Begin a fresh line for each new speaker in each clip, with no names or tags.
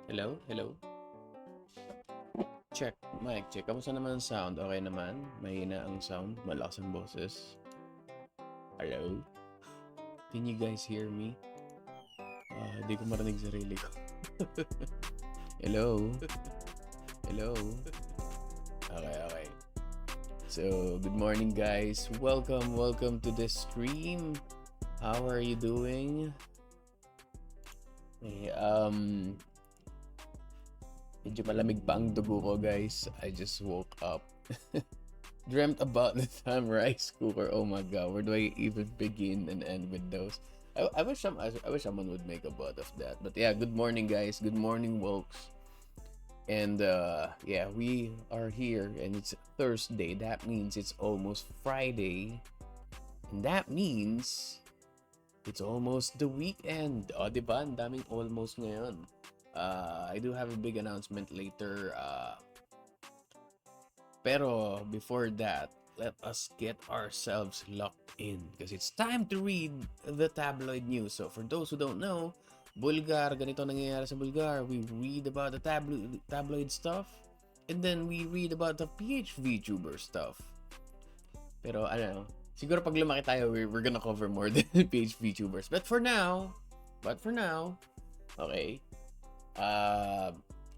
Hello? Hello? Check. Mic check. Kamusta naman ang sound? Okay naman? Mahina ang sound? Malakas ang boses? Hello? Can you guys hear me? Di ko marinig sarili ko. Hello? Hello? Okay, okay. So, good morning guys. Welcome to this stream. How are you doing? Okay, medyo malamig pa ang dugo ko guys. I just woke up. Dreamt about the time rice cooker. Oh my god, where do I even begin and end with those? I wish someone would make a bot of that. But yeah, good morning guys. Good morning, Wokes. And yeah, we are here and it's Thursday. That means it's almost Friday. And that means it's almost the weekend. O, diba? Ang daming almost ngayon. I do have a big announcement later. Pero before that, let us get ourselves locked in because it's time to read the tabloid news. So for those who don't know, Bullgar, ganito nangyayari sa Bullgar. We read about the tabloid stuff and then we read about the PH VTuber stuff. Pero ano, siguro pag lumaki tayo, we're gonna cover more than PH VTubers. But for now, okay,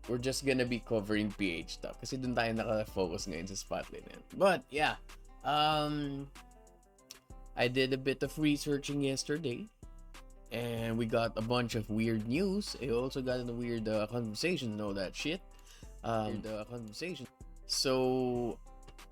we're just gonna be covering PH stuff kasi dun tayo naka-focus ngayon sa spotlight na yan. But yeah, I did a bit of researching yesterday and we got a bunch of weird news. I also got into weird conversations and all that shit. Conversation. So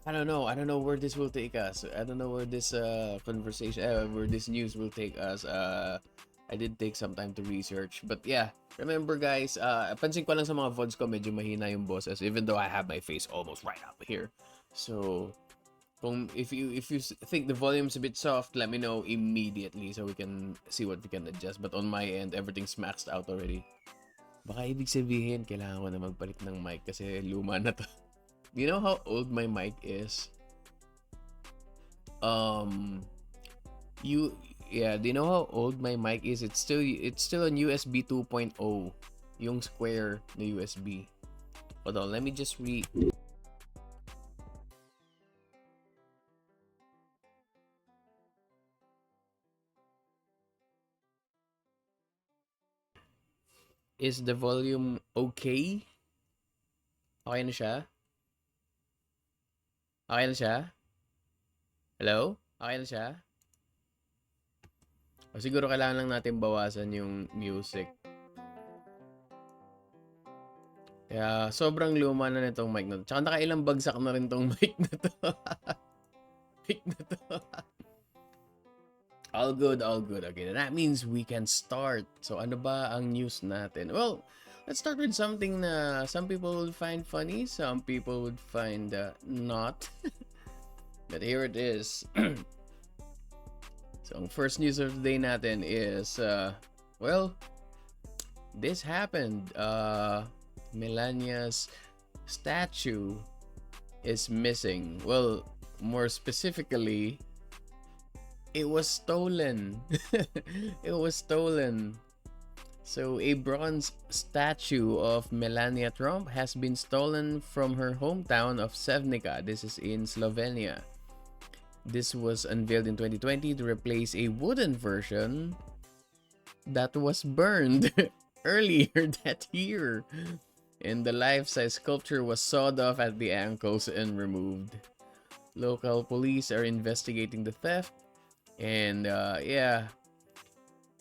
I don't know where this will take us. I don't know where this where this news will take us. I did take some time to research. But yeah, remember guys, pansin ko lang sa mga VODs ko, medyo mahina yung boses even though I have my face almost right up here. So, if you think the volume's a bit soft, let me know immediately so we can see what we can adjust. But on my end, everything's maxed out already. Baka ibig sabihin, kailangan ko na magpalit ng mic kasi luma na to. You know how old my mic is? Do you know how old my mic is? It's still on USB 2.0, yung square na USB. Hold on, let me just read. Is the volume okay? Okay na siya? Okay na siya? Hello? Okay na siya? O siguro kailangan lang natin bawasan yung music. Kaya sobrang luma na nitong mic na to. Tsaka nakailang bagsak na rin tong mic na to. Mic na to. All good. Okay, that means we can start. So ano ba ang news natin? Well, let's start with something na some people would find funny, some people would find not. But here it is. So ang first news of the day natin is, well, this happened. Melania's statue is missing. Well, more specifically, it was stolen. It was stolen. So a bronze statue of Melania Trump has been stolen from her hometown of Sevnica. This is in Slovenia. This was unveiled in 2020 to replace a wooden version that was burned earlier that year. And the life-size sculpture was sawed off at the ankles and removed. Local police are investigating the theft. And yeah.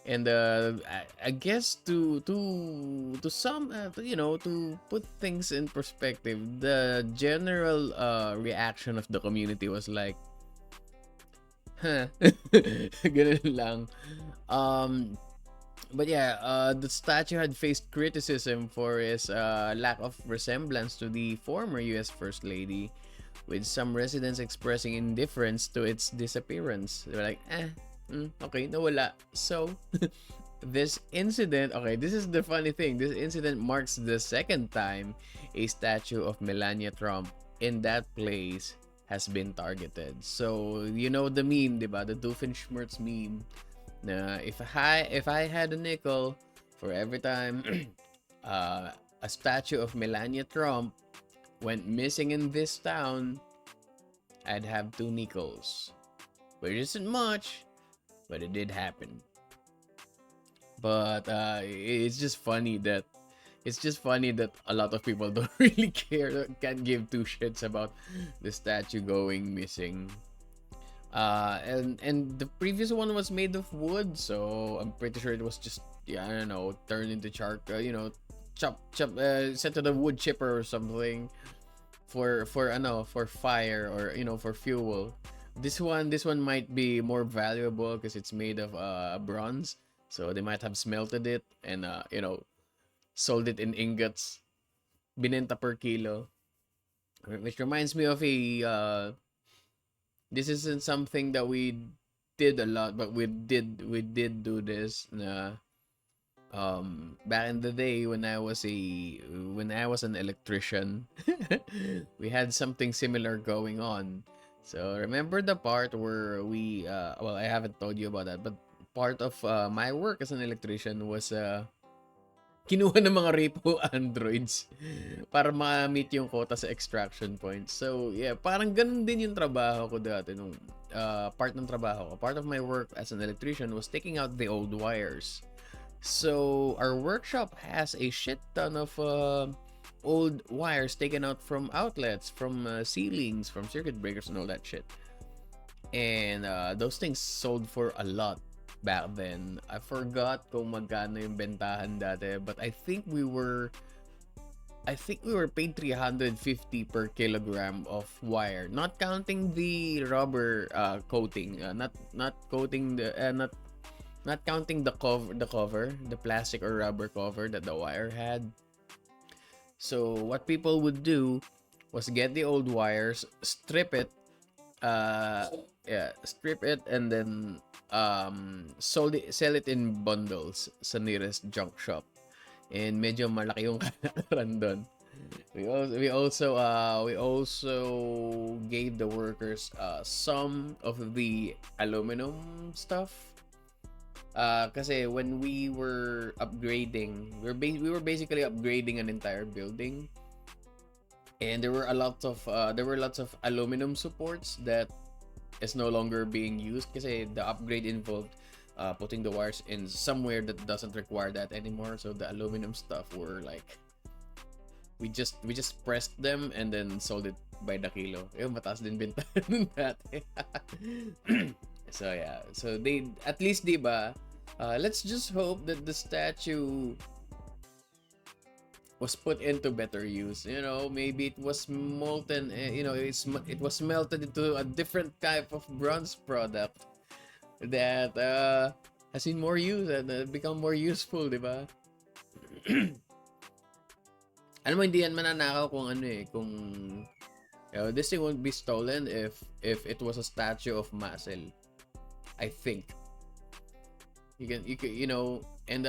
And I guess to some to put things in perspective, the general reaction of the community was like, huh. Ganun lang. But yeah, the statue had faced criticism for its lack of resemblance to the former US First Lady, with some residents expressing indifference to its disappearance. They were like, okay, nawala. So, this incident, okay, this is the funny thing. This incident marks the second time a statue of Melania Trump in that place has been targeted. So, you know the meme, diba? The Doofenshmirtz meme. Na if I had a nickel for every time a statue of Melania Trump went missing in this town, I'd have 2 nickels. Which isn't much, but it did happen. But it's just funny that a lot of people don't really care, can't give two shits about the statue going missing. And the previous one was made of wood, so I'm pretty sure it was just, yeah, I don't know, turned into charcoal, chop, sent to the wood chipper or something for fire, or for fuel. This one might be more valuable because it's made of bronze, so they might have smelted it and sold it in ingots, binenta per kilo. Which reminds me of this isn't something that we did a lot, but we did do this back in the day when I was an electrician. We had something similar going on. So remember the part where I haven't told you about that, but part of my work as an electrician was kinuha ng mga repo androids para ma-meet yung quota sa extraction point. So, yeah, parang ganun din yung trabaho ko dati nung part ng trabaho ko. Part of my work as an electrician was taking out the old wires. So, our workshop has a shit ton of old wires taken out from outlets, from ceilings, from circuit breakers and all that shit. And those things sold for a lot back then. I forgot kung magkano yung bentahan dati, but I think we were paid 350 per kilogram of wire, not counting the rubber coating, not coating the not counting the cover, the plastic or rubber cover that the wire had. So what people would do was get the old wires, strip it, and then sell it in bundles sa nearest junk shop. And medyo malaki yung kalakaran doon. We also gave the workers some of the aluminum stuff. Kasi when we were upgrading, we were basically upgrading an entire building. And there were lots of aluminum supports that is no longer being used kasi the upgrade involved putting the wires in somewhere that doesn't require that anymore. So the aluminum stuff were like, we just pressed them and then sold it by the kilo. Yung mataas din bintahan nun dati. So yeah, so they at least, diba, let's just hope that the statue was put into better use. Maybe it was molten, it was melted into a different type of bronze product that has seen more use and become more useful, di ba? Alam mo, hindi yan mananakaw kung this thing won't be stolen if it was a statue of muscle. I think you can and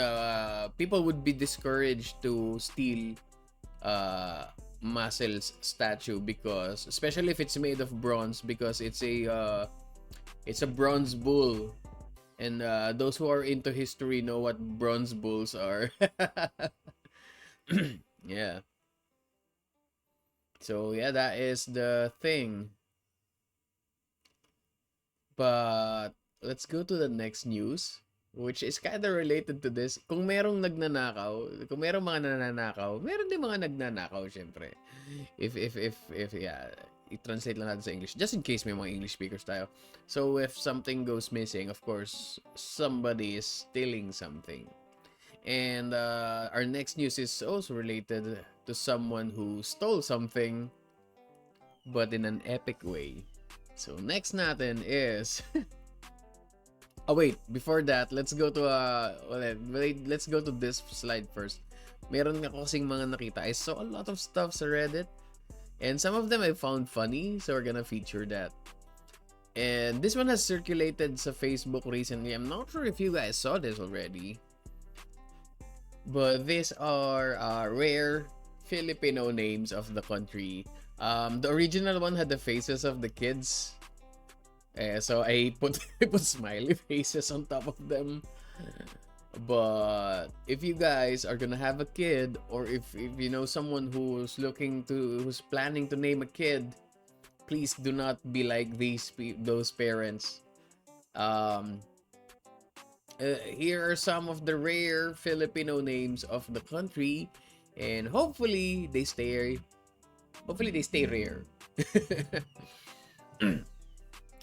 people would be discouraged to steal Muscle's statue, because especially if it's made of bronze, because it's a bronze bull, and those who are into history know what bronze bulls are. Yeah. So yeah, that is the thing. But let's go to the next news, which is kind of related to this. Kung merong nagnanakaw, kung merong mga nananakaw, meron din mga nagnanakaw, syempre. If yeah, i-translate lang natin sa English, just in case may mga English speakers tayo. So if something goes missing, of course, somebody is stealing something. And our next news is also related to someone who stole something, but in an epic way. So next natin is oh wait, before that, let's go to let's go to this slide first. Meron ako kasing mga nakita. I saw a lot of stuff sa Reddit, and some of them I found funny, so we're gonna feature that. And this one has circulated sa Facebook recently. I'm not sure if you guys saw this already, but these are rare Filipino names of the country. The original one had the faces of the kids. So I put smiley faces on top of them. But if you guys are gonna have a kid, or if you know someone who's planning to name a kid, please do not be like those parents. Um, Here are some of the rare Filipino names of the country, and hopefully they stay rare.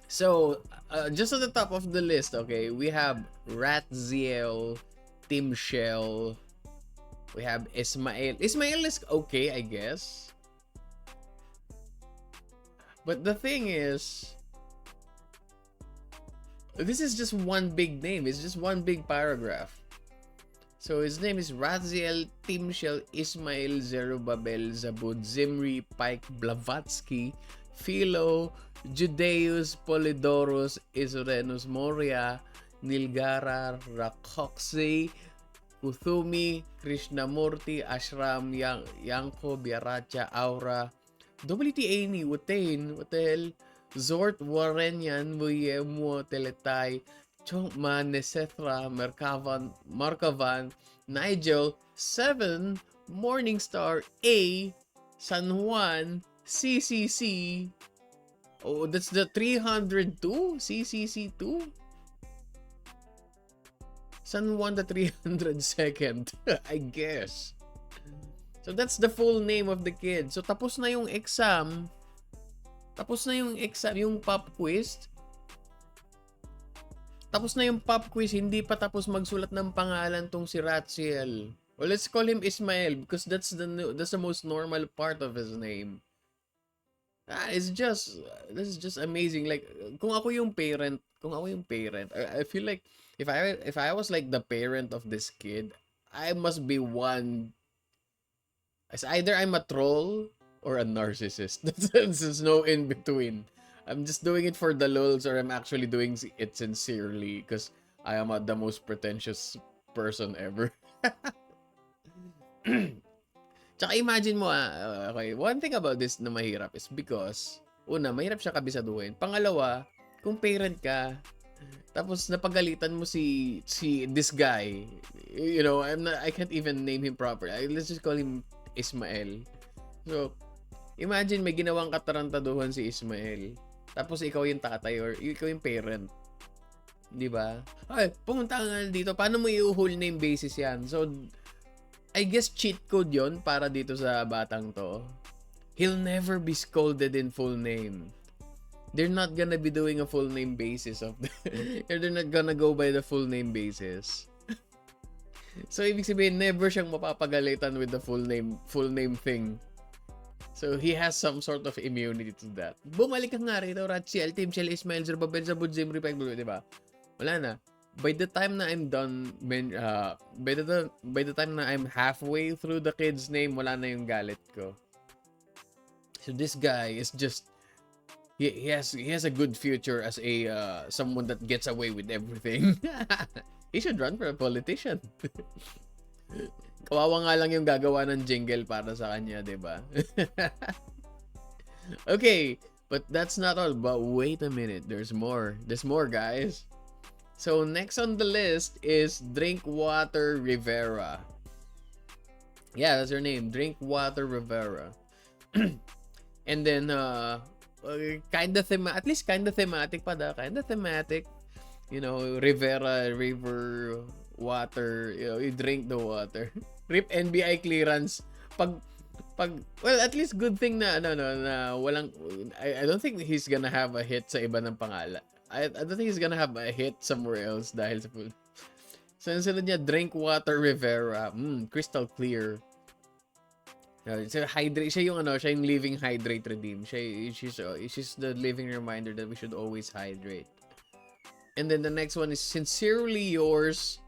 So, just at the top of the list, okay, we have Ratziel, Timshel, we have Ismael. Ismael is okay, I guess. But the thing is, this is just one big name. It's just one big paragraph. So his name is Raziel Timshel Ismail Zerubabel Zabud Zimri Pike Blavatsky Philo Judeus Polydorus Isorenus Moria Nilgara Rakhoksi Kuthumi Krishnamurti Ashram Yanko Biaracha Aura WTA Watain Watel Zort Warenyan Muyemo Teletay Chongman, Nesethra, Markavan, Nigel, 7, Morningstar, A, San Juan, CCC. Oh, that's the 302? CCC 2? San Juan the 302nd, I guess. So that's the full name of the kid. So tapos na yung exam. Yung pop quiz. Tapos na yung pop quiz, hindi pa tapos magsulat ng pangalan tong si Ratziel. Well, let's call him Ismael because that's the most normal part of his name. This is just amazing. Like, kung ako yung parent, I feel like if I was like the parent of this kid, I must be one. As either I'm a troll or a narcissist. There's no in between. I'm just doing it for the lulz, or I'm actually doing it sincerely because I am the most pretentious person ever. Tsaka imagine mo, okay, one thing about this na mahirap is because, una, mahirap siya kabisaduhin. Pangalawa, kung parent ka, tapos napagalitan mo si this guy, you know, I can't even name him proper. Let's just call him Ismael. So, imagine may ginawang katarantaduhan si Ismael. Tapos ikaw yung tatay or ikaw yung parent. 'Di ba? Ay, pumunta ka nga dito. Paano mo i-whole name basis 'yan? So I guess cheat code 'yon para dito sa batang to. He'll never be scolded in full name. They're not gonna be doing a full name basis of they're not gonna go by the full name basis. So ibig sabihin never siyang mapapagalitan with the full name thing. So, he has some sort of immunity to that. Bumalik ka nga rito, Ratziel, Timshel, Ismail, Zerbabel, Zabud, Zimri, Peglo, di ba? Wala na. By the time na I'm done, by the time na I'm halfway through the kid's name, wala na yung galit ko. So, this guy is just, he has a good future as a, someone that gets away with everything. He should run for a politician. Kawawa nga lang yung gagawa ng jingle para sa kanya, diba? Okay, but that's not all. But wait a minute, there's more. There's more, guys. So next on the list is Drinkwater Rivera. Yeah, that's her name, Drinkwater Rivera. And then, at least kind of thematic pa da. Kind of thematic. You know, Rivera, river, water, you know, you drink the water. Rip NBI clearance. Well, at least good thing na na walang, I don't think he's gonna have a hit sa iba ng pangalan. I don't think he's gonna have a hit somewhere else dahil sa food. So, sunod niya, Drinkwater Rivera. Crystal clear. So, siya yung living hydrate redeem. She's the living reminder that we should always hydrate. And then the next one is Sincerely Yours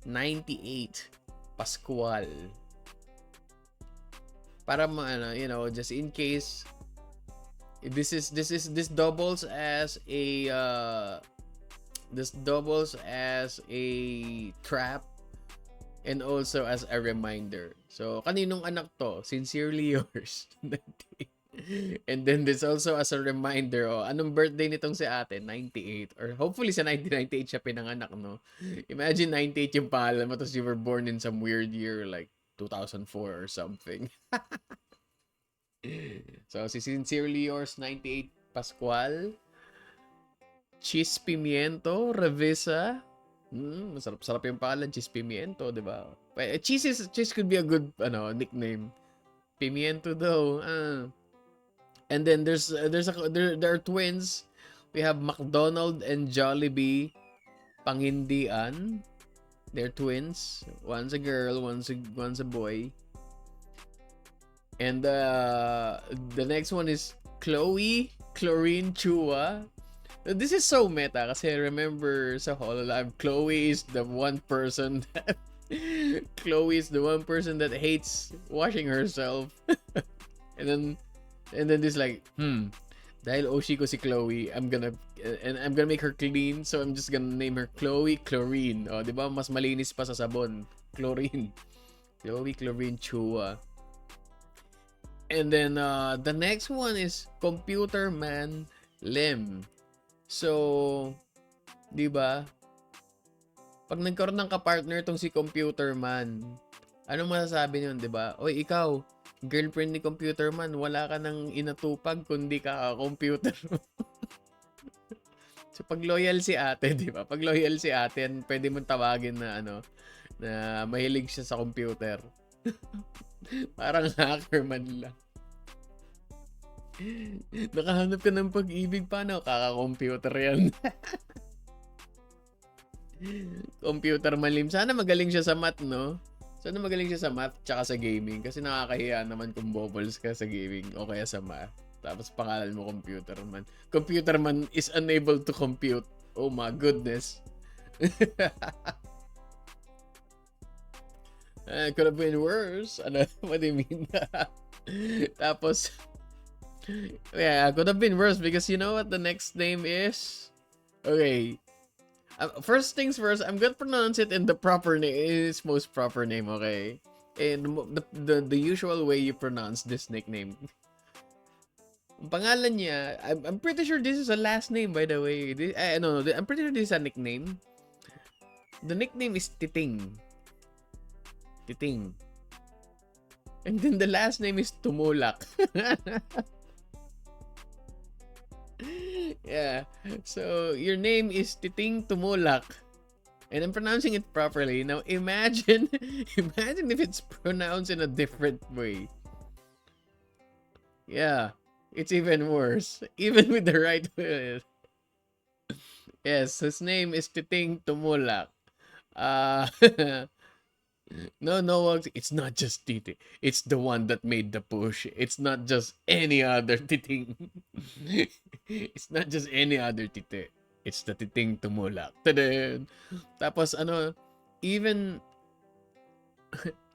98 Pascual. Para you know, just in case this doubles as a trap and also as a reminder. So kaninong anak to? Sincerely Yours. And then there's also as a reminder, anong birthday nitong si ate? 98. Or hopefully sa 1998 siya pinanganak, no? Imagine 98 yung pangalan mo, tapos you were born in some weird year like 2004 or something. So, si Sincerely Yours 98 Pascual. Cheese Pimiento Revisa. Masarap-sarap yung pangalan, Cheese Pimiento, di ba? Cheese could be a good nickname. Pimiento though. And then there are twins. We have McDonald and Jollibee Pangindian. They're twins. One's a girl, one's a boy. And the next one is Chloe Chlorine Chua. This is so meta kasi remember sa Hololive, Chloe is the one person that hates washing herself. and then this like, dahil Oshi ko si Chloe, I'm gonna make her clean, so I'm just gonna name her Chloe Chlorine. Oh, 'di ba? Mas malinis pa sa sabon. Chlorine. Chloe Chlorine Chua. And then the next one is Computer Man Lim. So, 'di ba? Pag nagkaroon ng kapartner tong si Computer Man, anong masasabi niyon, 'di ba? Oy, ikaw, girlfriend ni Computer Man, wala ka nang inatupag kundi computer. So pag loyal si ate, 'di ba? Pag loyal si ate, pwede mong tawagin na na mahilig siya sa computer. Parang hacker man lang. Nakahanap ka ng pag-ibig, paano? Kaka-computer yan. Computer malim. Sana magaling siya sa math, no? Sana magaling siya sa math tsaka sa gaming. Kasi nakakahiya naman kung bubbles ka sa gaming o kaya sa math. Tapos pangalan mo Computer Man. Computer Man is unable to compute. Oh my goodness. Could have been worse. Ano? What do you mean? Tapos, yeah, could have been worse because you know what the next name is? Okay. First things first, I'm gonna pronounce it in the proper name, its most proper name, okay? In the usual way you pronounce this nickname. Ang pangalan niya, I'm pretty sure this is a last name, by the way. No, I'm pretty sure this is a nickname. The nickname is Titing. Titing. And then the last name is Tumulak. Yeah. So, your name is Titing Tumulak. And I'm pronouncing it properly. Now, imagine if it's pronounced in a different way. Yeah. It's even worse. Even with the right way. Yes, his name is Titing Tumulak. No, it's not just Titi. It's the one that made the push. It's not just any other Titing. It's not just any other Titi. It's the Titing Tumulak. Tadaan! Tapos even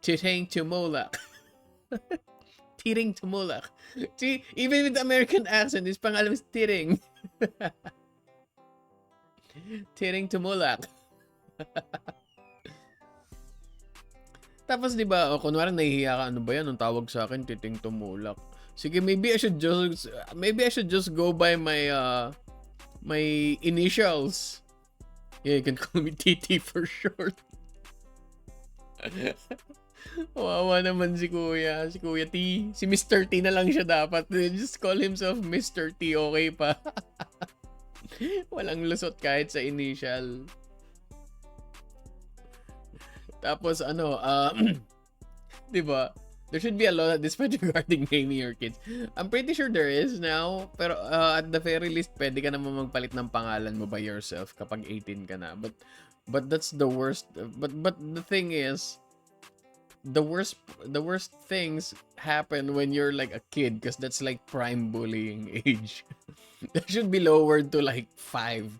Titing Tumulak. Titing Tumulak. See, even with the American accent, his pangalan is Titing. Titing Tumulak. Tapos 'di ba, kunwari nahihiya ka, ano ba 'yan, ang tawag sa akin Titing Tumulak. Sige, maybe I should just go by my my initials. Yeah, you can call me TT for short. Wawa naman si Kuya T. Si Mr. T na lang siya dapat. Just call himself Mr. T, okay pa. Walang lusot kahit sa initial. Tapos 'di ba? There should be a law at this point regarding naming your kids. I'm pretty sure there is now, pero at the very least pwede ka naman magpalit ng pangalan mo by yourself kapag 18 ka na. But that's the worst. But the thing is, the worst things happen when you're like a kid because that's like prime bullying age. That should be lowered to like 5.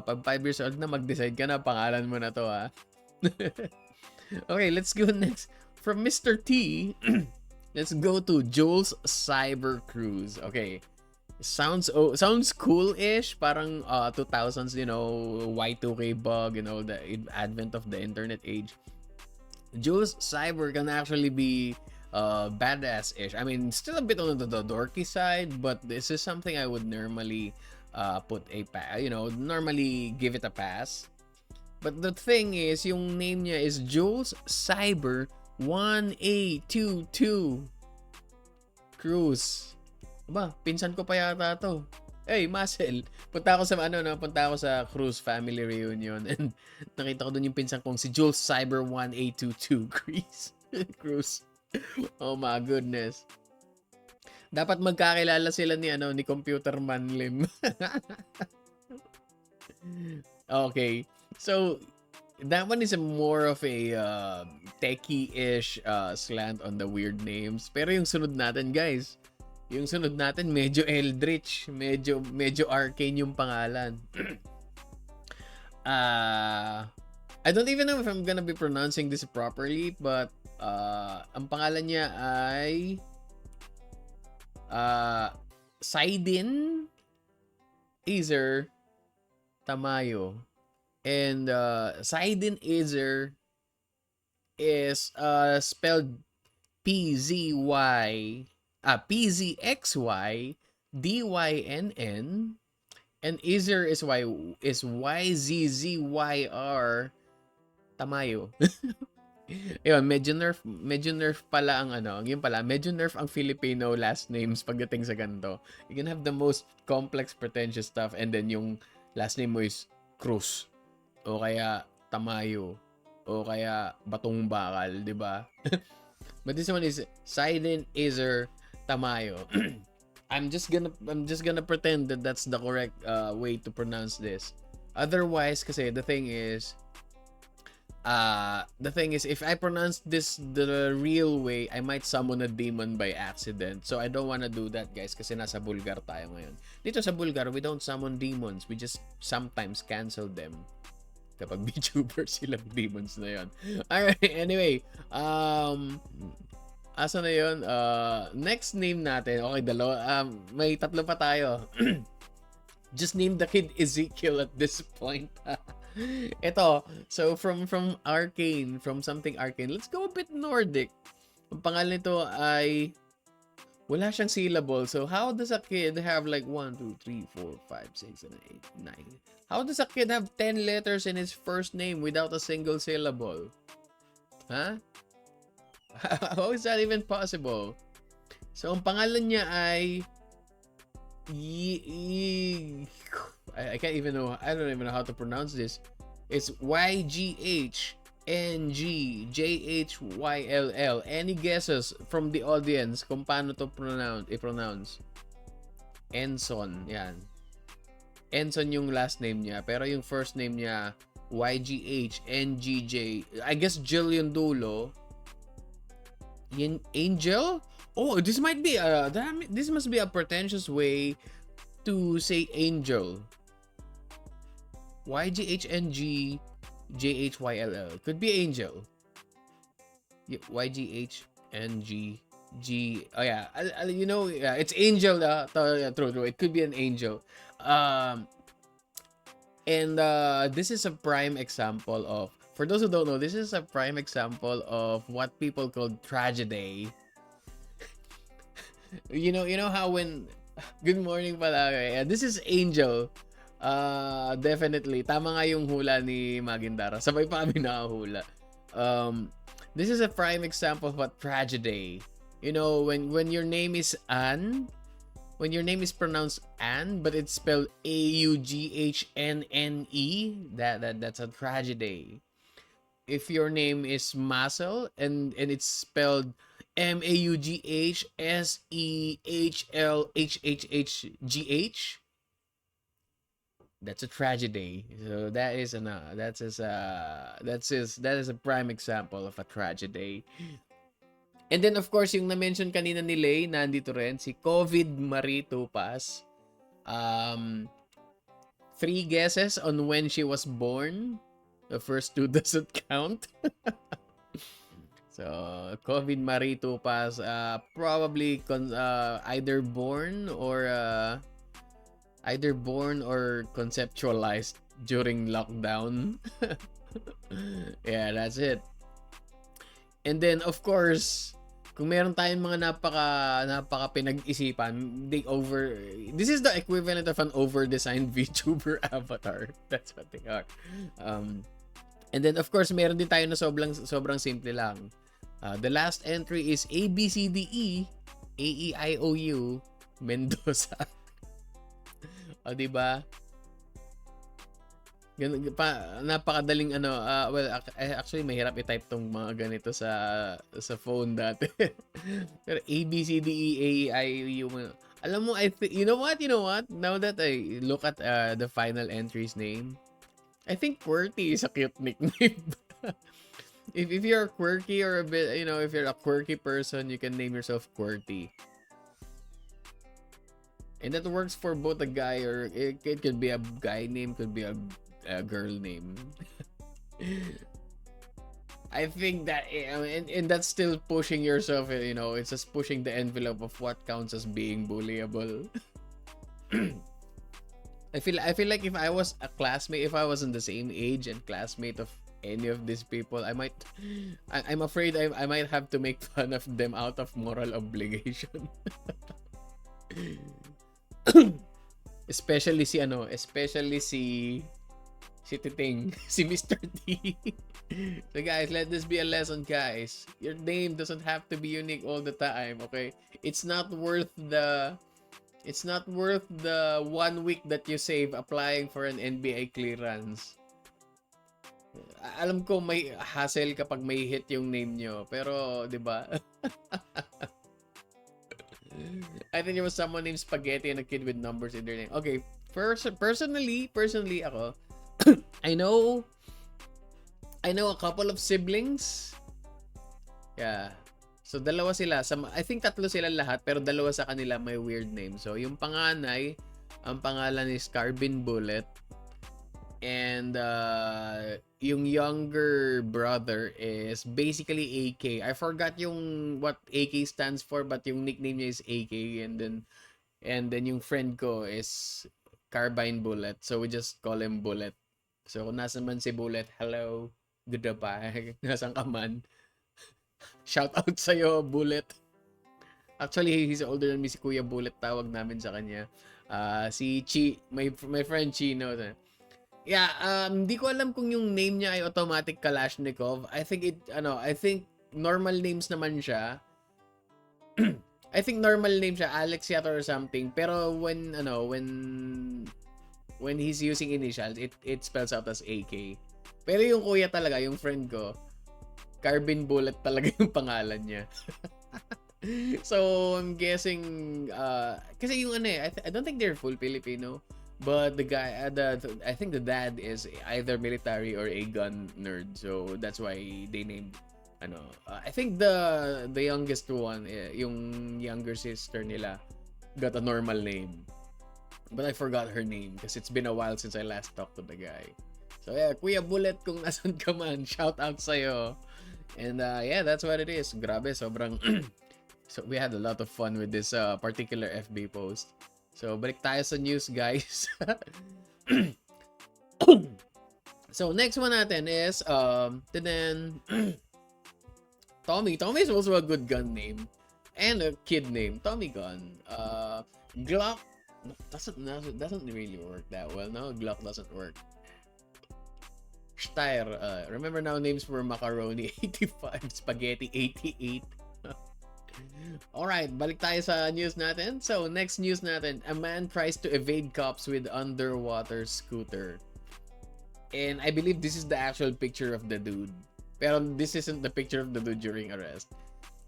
Pag 5 years old na, mag-decide ka na pangalan mo na to, ha. Okay, let's go next. From Mr. T, let's go to Jules Cyber Cruise. Okay. Sounds cool-ish. Parang 2000s, Y2K bug, the advent of the internet age. Jules Cyber can actually be badass-ish. I mean, still a bit on the dorky side, but this is something I would normally put a normally give it a pass. But the thing is, yung name niya is Jules Cyber 1822 Cruz. Aba, pinsan ko pa yata to. Hey, Marcel, punta ako sa Cruz family reunion and nakita ko doon yung pinsan kong si Jules Cyber 1822 Cruz. Oh my goodness. Dapat magkakilala sila ni Computer Manlim. Okay. So, that one is more of a techie-ish slant on the weird names. Pero yung sunod natin, guys, medyo eldritch, medyo arcane yung pangalan. I don't even know if I'm gonna be pronouncing this properly, but ang pangalan niya ay Saidin Izer Tamayo. And Saidin Izer is spelled PZXYDYNN, and Izer is YZZYR Tamayo. Ayun, medyo nerf pala ang medyo nerf ang Filipino last names pagdating sa ganito. You can have the most complex, pretentious stuff, and then yung last name mo is Cruz, o kaya Tamayo, o kaya Batong Bakal, di ba? But this one is Saidin Izer Tamayo. I'm just gonna pretend that that's the correct way to pronounce this. Otherwise, kasi the thing is, if I pronounce this the real way, I might summon a demon by accident. So I don't wanna do that, guys, kasi nasa Bullgar tayo ngayon. Dito sa Bullgar, we don't summon demons. We just sometimes cancel them. Kapag VTuber silang demons na yon. Alright, anyway. Asa na yun? Next name natin. Okay, may tatlo pa tayo. Just name the kid Ezekiel at this point. Ito, so from Arcane, from something Arcane, let's go a bit Nordic. Ang pangalan nito ay wala siyang syllable. So how does a kid have like 1, 2, 3, 4, 5, 6, 7, 8, 9? How does a kid have 10 letters in his first name without a single syllable? Huh? How is that even possible? So ang pangalan niya ay I can't even know. I don't even know how to pronounce this. It's YGHNGJHYLL. Any guesses from the audience kung paano to i-pronounce? Enson. Yan. Enson yung last name niya. Pero yung first name niya, YGHNGJ. I guess Jill yung dulo. Angel? Oh, this must be a pretentious way to say angel. YGHNGJHYLL. Could be angel. YGHNGG. Oh yeah, it's angel. True. It could be an angel. And this is a prime example of. For those who don't know, this is a prime example of what people call tragedy. You know how when good morning pala. This is Angel. Definitely tama nga yung hula ni Magindara. Sabay pa kami nakahula. This is a prime example of what tragedy. You know, when your name is Anne, when your name is pronounced Anne but it's spelled AUGHNNE, that's a tragedy. If your name is Masel and it's spelled MAUGHSEHLHHHGH, that's a tragedy. So that is a prime example of a tragedy. And then of course yung na-mention kanina ni Lay, nandito rin si COVID Marie Tupas. 3 guesses on when she was born. The first 2 doesn't count. So, COVID Marie Tupas, probably either born or conceptualized during lockdown. Yeah, that's it. And then, of course, kung meron tayong mga napaka pinag-isipan, this is the equivalent of an over-designed VTuber avatar. That's what they are. And then of course, meron din tayo na sobrang simple lang. The last entry is ABCDE AEIOU Mendoza. O, diba? Napakadaling actually mahirap i-type tong mga ganito sa phone dati. Pero A B C D E A E I U, alam mo, you know what, now that I look at the final entry's name, I think QWERTY is a cute nickname. if you're quirky or a bit, if you're a quirky person, you can name yourself QWERTY. And that works for both a guy or it could be a guy name, could be a girl name. I think that, and that's still pushing yourself, it's just pushing the envelope of what counts as being bullyable. I feel like if I was a classmate, if I was in the same age and classmate of any of these people, I'm afraid I might have to make fun of them out of moral obligation. Especially si Titing, si Mr. T. So guys, let this be a lesson, guys. Your name doesn't have to be unique all the time, okay? It's not worth the 1 week that you save applying for an NBA clearance. Alam ko may hassle kapag may hit yung name nyo, pero 'di ba? I think there was someone named Spaghetti and a kid with numbers in their name. Okay, personally ako, I know a couple of siblings. Yeah. So dalawa sila, I think tatlo sila lahat, pero dalawa sa kanila may weird name. So yung panganay, ang pangalan is Carbon Bullet. And yung younger brother is basically AK. I forgot what AK stands for, but yung nickname niya is AK, and then yung friend ko is Carbine Bullet. So we just call him Bullet. So kung nasa man si Bullet, hello, goodbye, nasan ka man. Shout out sa'yo, Bullet. Actually, he's older than me, si Kuya Bullet tawag namin sa kanya. Si Chi, my friend Chino. Yeah, hindi ko alam kung yung name niya ay automatic Kalashnikov. I think normal names naman siya. I think normal name siya, Alex yata or something. Pero when he's using initials, it spells out as AK. Pero yung kuya talaga, yung friend ko, Carbon Bullet talaga yung pangalan niya. So, I'm guessing, kasi yung I don't think they're full Filipino. But the guy, I think the dad is either military or a gun nerd. So, that's why they named, I think the youngest one, yung younger sister nila, got a normal name. But I forgot her name because it's been a while since I last talked to the guy. So yeah, Kuya Bullet, kung nasan ka man, shout out sa'yo. And yeah, that's what it is. Grabe, sobrang so we had a lot of fun with this particular FB post. So balik tayo sa news, guys. So next one natin is Tommy. Tommy is also a good gun name and a kid name. Tommy Gun. Glock doesn't really work that well. No, Glock doesn't work. Steyr. Remember now names for Macaroni 85, Spaghetti 88. Alright, balik tayo sa news natin. So, next news natin. A man tries to evade cops with underwater scooter. And I believe this is the actual picture of the dude. Pero this isn't the picture of the dude during arrest.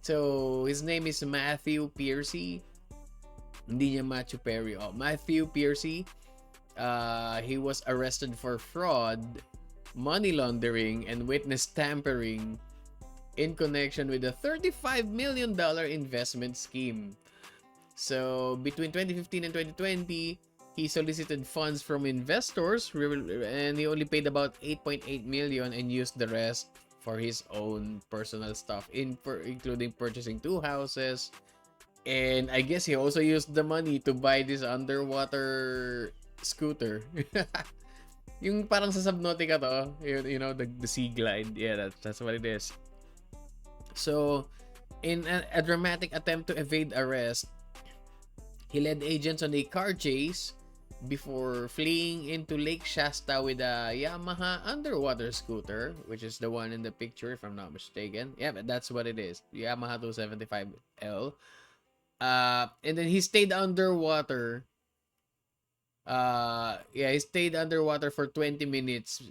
So, his name is Matthew Piercy. Hindi niya Matthew Perry. Oh, Matthew Piercy. He was arrested for fraud, money laundering, and witness tampering in connection with a $35 million investment scheme. So, between 2015 and 2020, he solicited funds from investors and he only paid about 8.8 million and used the rest for his own personal stuff, including purchasing 2 houses. And I guess he also used the money to buy this underwater scooter. Yung parang sa Subnautica to, the Sea Glide. Yeah, that's what it is. So, In a dramatic attempt to evade arrest, he led agents on a car chase before fleeing into Lake Shasta with a Yamaha underwater scooter, which is the one in the picture, if I'm not mistaken. Yeah, but that's what it is. Yamaha 275L. And then he stayed underwater. Yeah, he stayed underwater for 20 minutes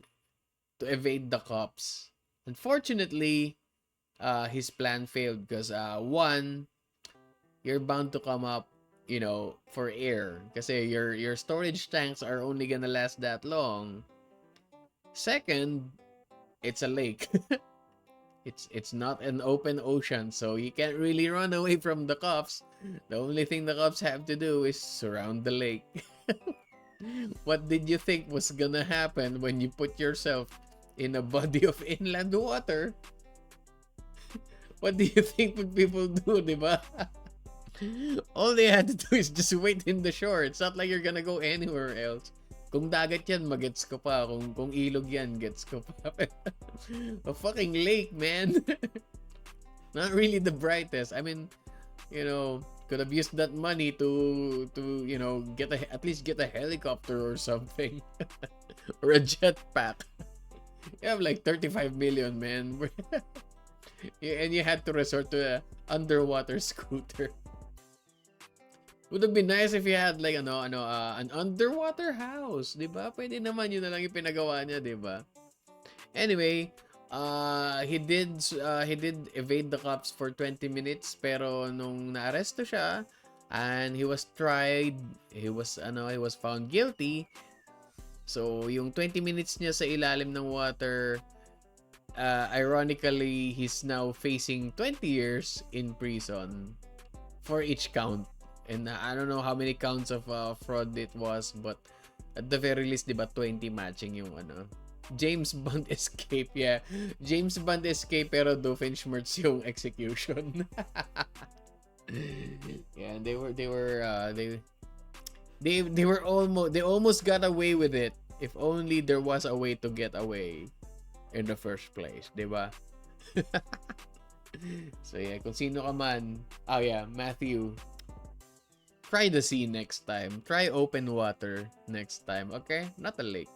to evade the cops. Unfortunately, his plan failed because one, you're bound to come up, for air. Kasi your storage tanks are only gonna last that long. Second, it's a lake. It's not an open ocean, so you can't really run away from the cops. The only thing the cops have to do is surround the lake. What did you think was gonna happen when you put yourself in a body of inland water? What do you think would people do, di ba? All they had to do is just wait in the shore. It's not like you're gonna go anywhere else. Kung dagat yan, magets ko pa. Kung ilog yan, gets ko pa. A fucking lake, man. Not really the brightest. I mean, could have used that money to at least get a helicopter or something. Or a jetpack. You have like 35 million, man. And you had to resort to a underwater scooter. Would have been nice if you had like an underwater house, 'di ba? Pwede naman yun na lang yung pinagawa niya, 'di ba? Anyway, he did evade the cops for 20 minutes pero nung naaresto siya and he was tried, he was found guilty. So, yung 20 minutes niya sa ilalim ng water, ironically, he's now facing 20 years in prison for each count. And I don't know how many counts of fraud it was, but at the very least, di ba, 20 matching yung James Bond escape, yeah. James Bond escape pero Doofenshmirtz yung execution. Yeah, they almost got away with it if only there was a way to get away in the first place, di ba? So yeah, kung sino ka man, oh yeah, Matthew, try the sea next time. Try open water next time, okay? Not a lake.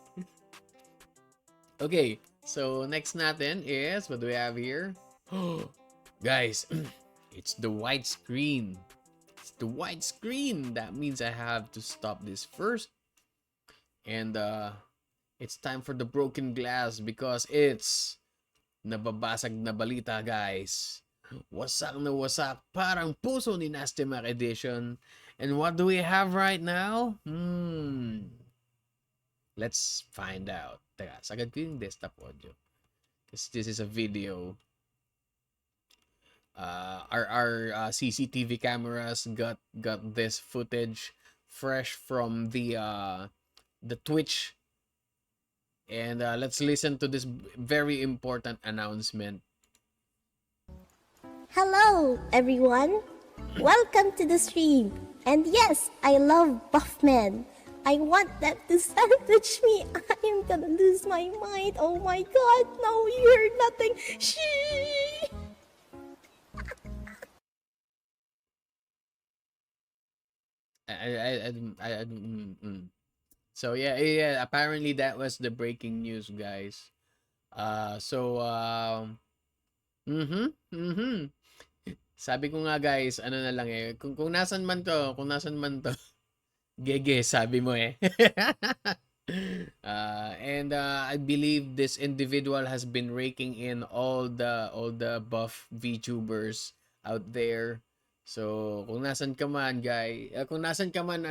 Okay, so next natin is, what do we have here? Guys, it's the white screen. It's the white screen. That means I have to stop this first. And it's time for the broken glass because it's nababasag na balita, guys. Wasak na wasak, parang puso ni Nasty Mac Edition. And what do we have right now? Let's find out. Teka, sagad ko yung desktop audio. Because this is a video. Our CCTV cameras got this footage fresh from the Twitch. And let's listen to this very important announcement.
Hello, everyone. Welcome to the stream. And yes, I love buff men. I want them to sandwich me. I am gonna lose my mind. Oh my god, no, you heard nothing. Shh.
So yeah, apparently that was the breaking news, guys. Sabi ko nga, guys, ano na lang kung nasan man to, gege, sabi mo and I believe this individual has been raking in all the buff VTubers out there. So, kung nasan ka man, guy, kung nasan ka man,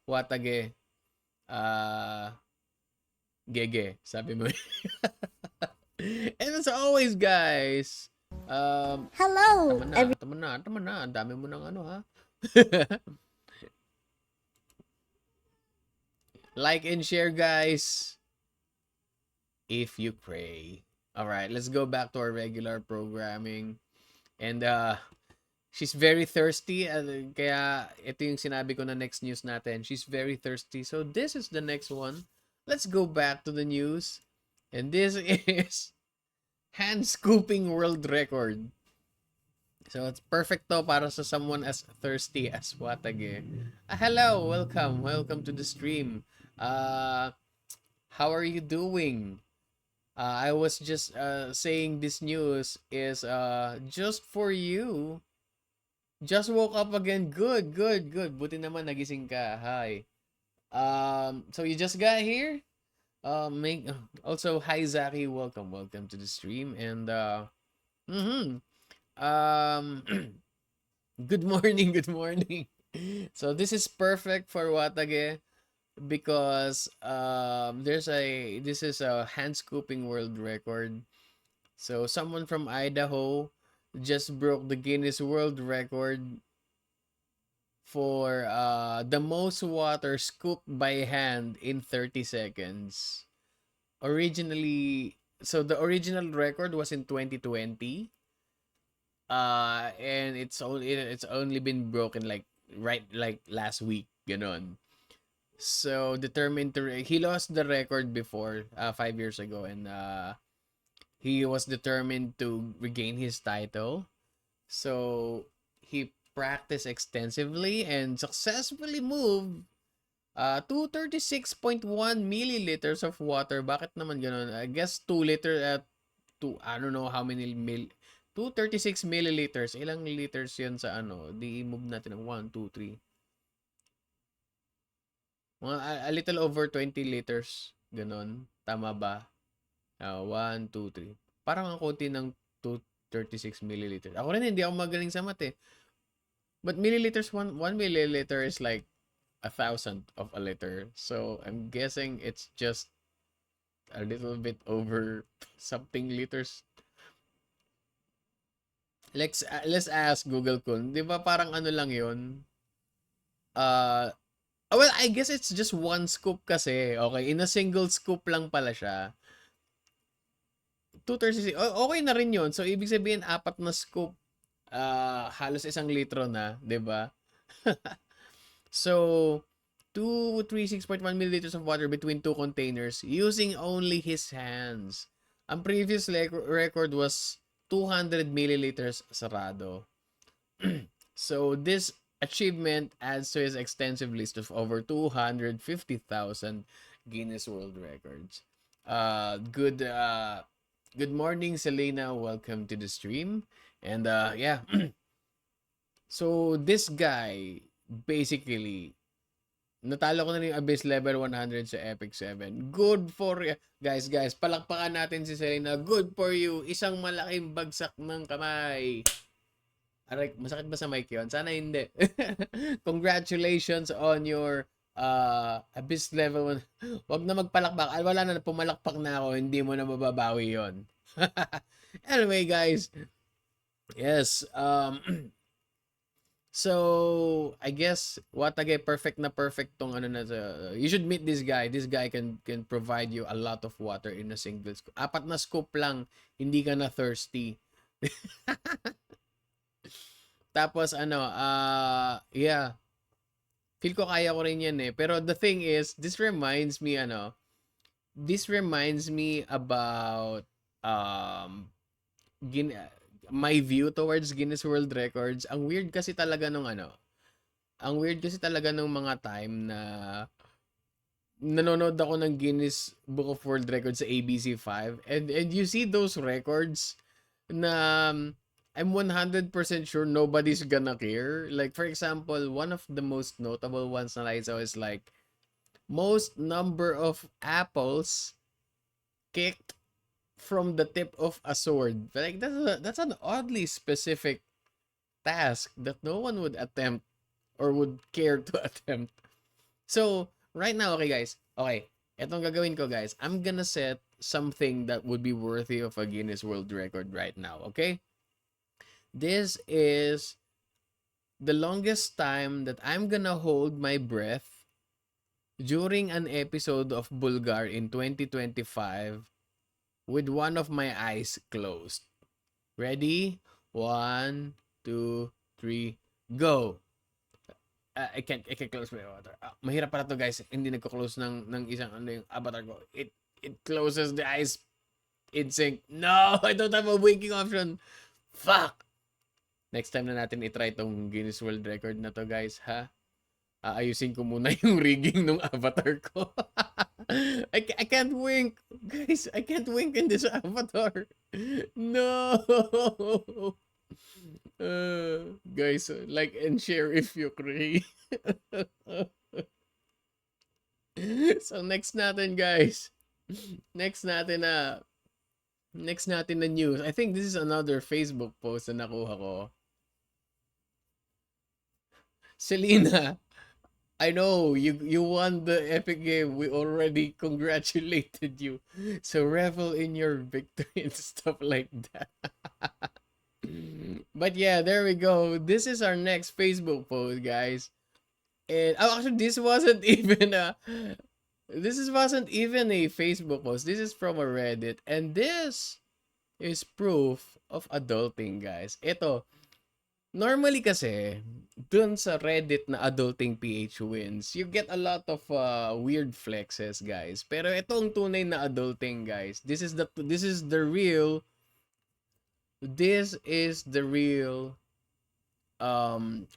watage, gege, sabi mo. And as always, guys,
hello,
tama na, ang dami mo ng ha. Like and share, guys, if you pray. All right, let's go back to our regular programming. And she's very thirsty. Kaya ito yung sinabi ko na next news natin. She's very thirsty. So this is the next one. Let's go back to the news. And this is hand scooping world record. So it's perfect to para sa someone as thirsty as Watage. Hello, welcome to the stream. Uh, how are you doing? I was just saying this news is just for you. Just woke up again. Good. Buti naman nagising ka. Hi. So you just got here? Make also hi Zaki, welcome to the stream and mhm. Um good morning, good morning. So this is perfect for Watage because this is a hand scooping world record. So someone from Idaho just broke the Guinness World Record for the most water scooped by hand in 30 seconds. Originally, so the original record was in 2020. And it's only been broken like last week, ganon. So determined to he lost the record before 5 years ago, and he was determined to regain his title. So he practiced extensively and successfully moved 236.1 milliliters of water. Bakit naman ganun? I guess 2 liter at I don't know how many 236 milliliters. Ilang liters 'yun sa ano? Di move natin ng 1 2 3. A little over 20 liters. Ganon. Tama ba? 1 2 3. Parang ang konti ng 236 milliliters. Ako rin hindi ako magaling sa math eh. But milliliters, one milliliter is like 1,000 of a liter. So I'm guessing it's just a little bit over something liters. Let's ask Google Kun. 'Di ba parang ano lang 'yon? Well, I guess it's just one scoop kasi. Okay, in a single scoop lang pala siya. 236. Okay na rin 'yon. So ibig sabihin apat na scoop halos 1 litro na, 'di ba? So 236.1 milliliters of water between two containers using only his hands. Ang previous record was 200 milliliters sarado. So this achievement adds to his extensive list of over 250,000 Guinness World Records. Good morning, Selena. Welcome to the stream. And yeah. So this guy basically natalo ko na rin yung Abyss level 100 sa Epic 7. Good for you. Guys, palakpakan natin si Selena. Good for you. Isang malaking bagsak ng kamay. Aray, masakit ba sa mic yun? Sana hindi. Congratulations on your Abyss level 1. Wag na magpalakpak. Wala na, pumalakpak na ako. Hindi mo na mababawi yon. Anyway, guys. Yes. So, I guess Watage perfect tong ano na you should meet this guy. This guy can provide you a lot of water in a single scoop. Apat na scoop lang, hindi ka na thirsty. Tapos ano, yeah. Feel ko kaya ko rin yan eh. Pero the thing is, this reminds me about my view towards Guinness World Records. Ang weird kasi talaga nung mga time na nanonood ako ng Guinness Book of World Records sa ABC5, and you see those records na I'm 100% sure nobody's gonna care. Like for example, one of the most notable ones na I saw is like most number of apples kicked from the tip of a sword. Like that's an oddly specific task that no one would attempt or would care to attempt. So, right now, okay guys. Okay, etong gagawin ko guys. I'm gonna set something that would be worthy of a Guinness World Record right now, okay? This is the longest time that I'm gonna hold my breath during an episode of Bullgar in 2025 with one of my eyes closed. Ready? 1, 2, 3, go! I can't close my avatar. Mahirap pala to guys. Hindi nagko-close ng isang yung avatar ko. It closes the eyes in sync. No! I don't have a winking option. Fuck! Next time na natin i-try tong Guinness World Record na to, guys, ha? Aayusin ko muna yung rigging ng avatar ko. I can't wink. Guys, I can't wink in this avatar. No. Guys, like and share if you crave. So next natin, guys. Next natin na news. I think this is another Facebook post na nakuha ko. Selena, I know you won the epic game. We already congratulated you. So revel in your victory and stuff like that. But yeah, there we go. This is our next Facebook post, guys. And actually, wasn't even a Facebook post. This is from a Reddit, and this is proof of adulting, guys. Ito, normally kasi, dun sa Reddit na adulting PH wins, you get a lot of weird flexes, guys. Pero ito ang tunay na adulting, guys. This is the real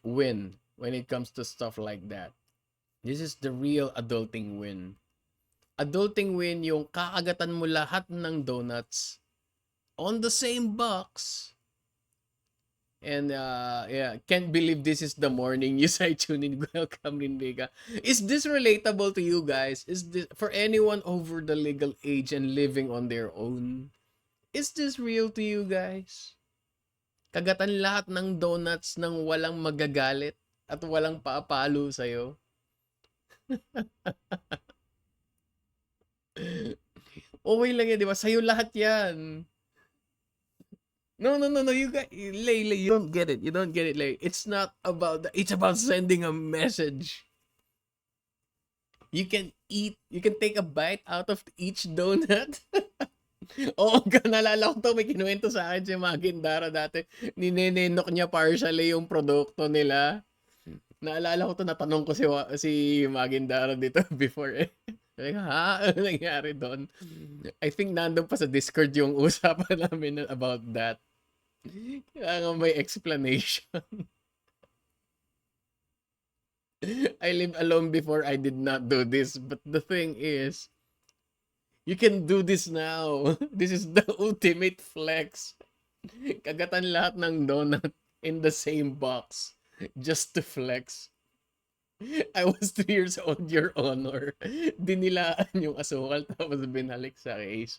win when it comes to stuff like that. This is the real adulting win. Adulting win yung kakagatan mo lahat ng donuts on the same box. And yeah, can't believe this is the morning you say tune in. Welcome in Vega. Is this relatable to you guys? Is this for anyone over the legal age and living on their own? Is this real to you guys? Kagatan lahat ng donuts nang walang magagalit at walang paapalo sa'yo. Okay lang yan, di ba? Sa'yo lahat yan. No. You Lay, you don't get it. You don't get it, Lay. It's not about that. It's about sending a message. You can take a bite out of each donut. Oo, nalala ko to, may kinuwento sa akin si Magindara dati. Ninenenok niya partially yung produkto nila. Naalala ko to, natanong ko si Magindara dito before eh. Like, ha? Ano nangyari doon? I think nandun pa sa Discord yung usapan namin about that. Kailangan may explanation. I lived alone before I did not do this. But the thing is, you can do this now. This is the ultimate flex. Kagatan lahat ng donut in the same box. Just to flex. I was 3 years old, Your Honor. Dinilaan yung asukal tapos binalik sa case.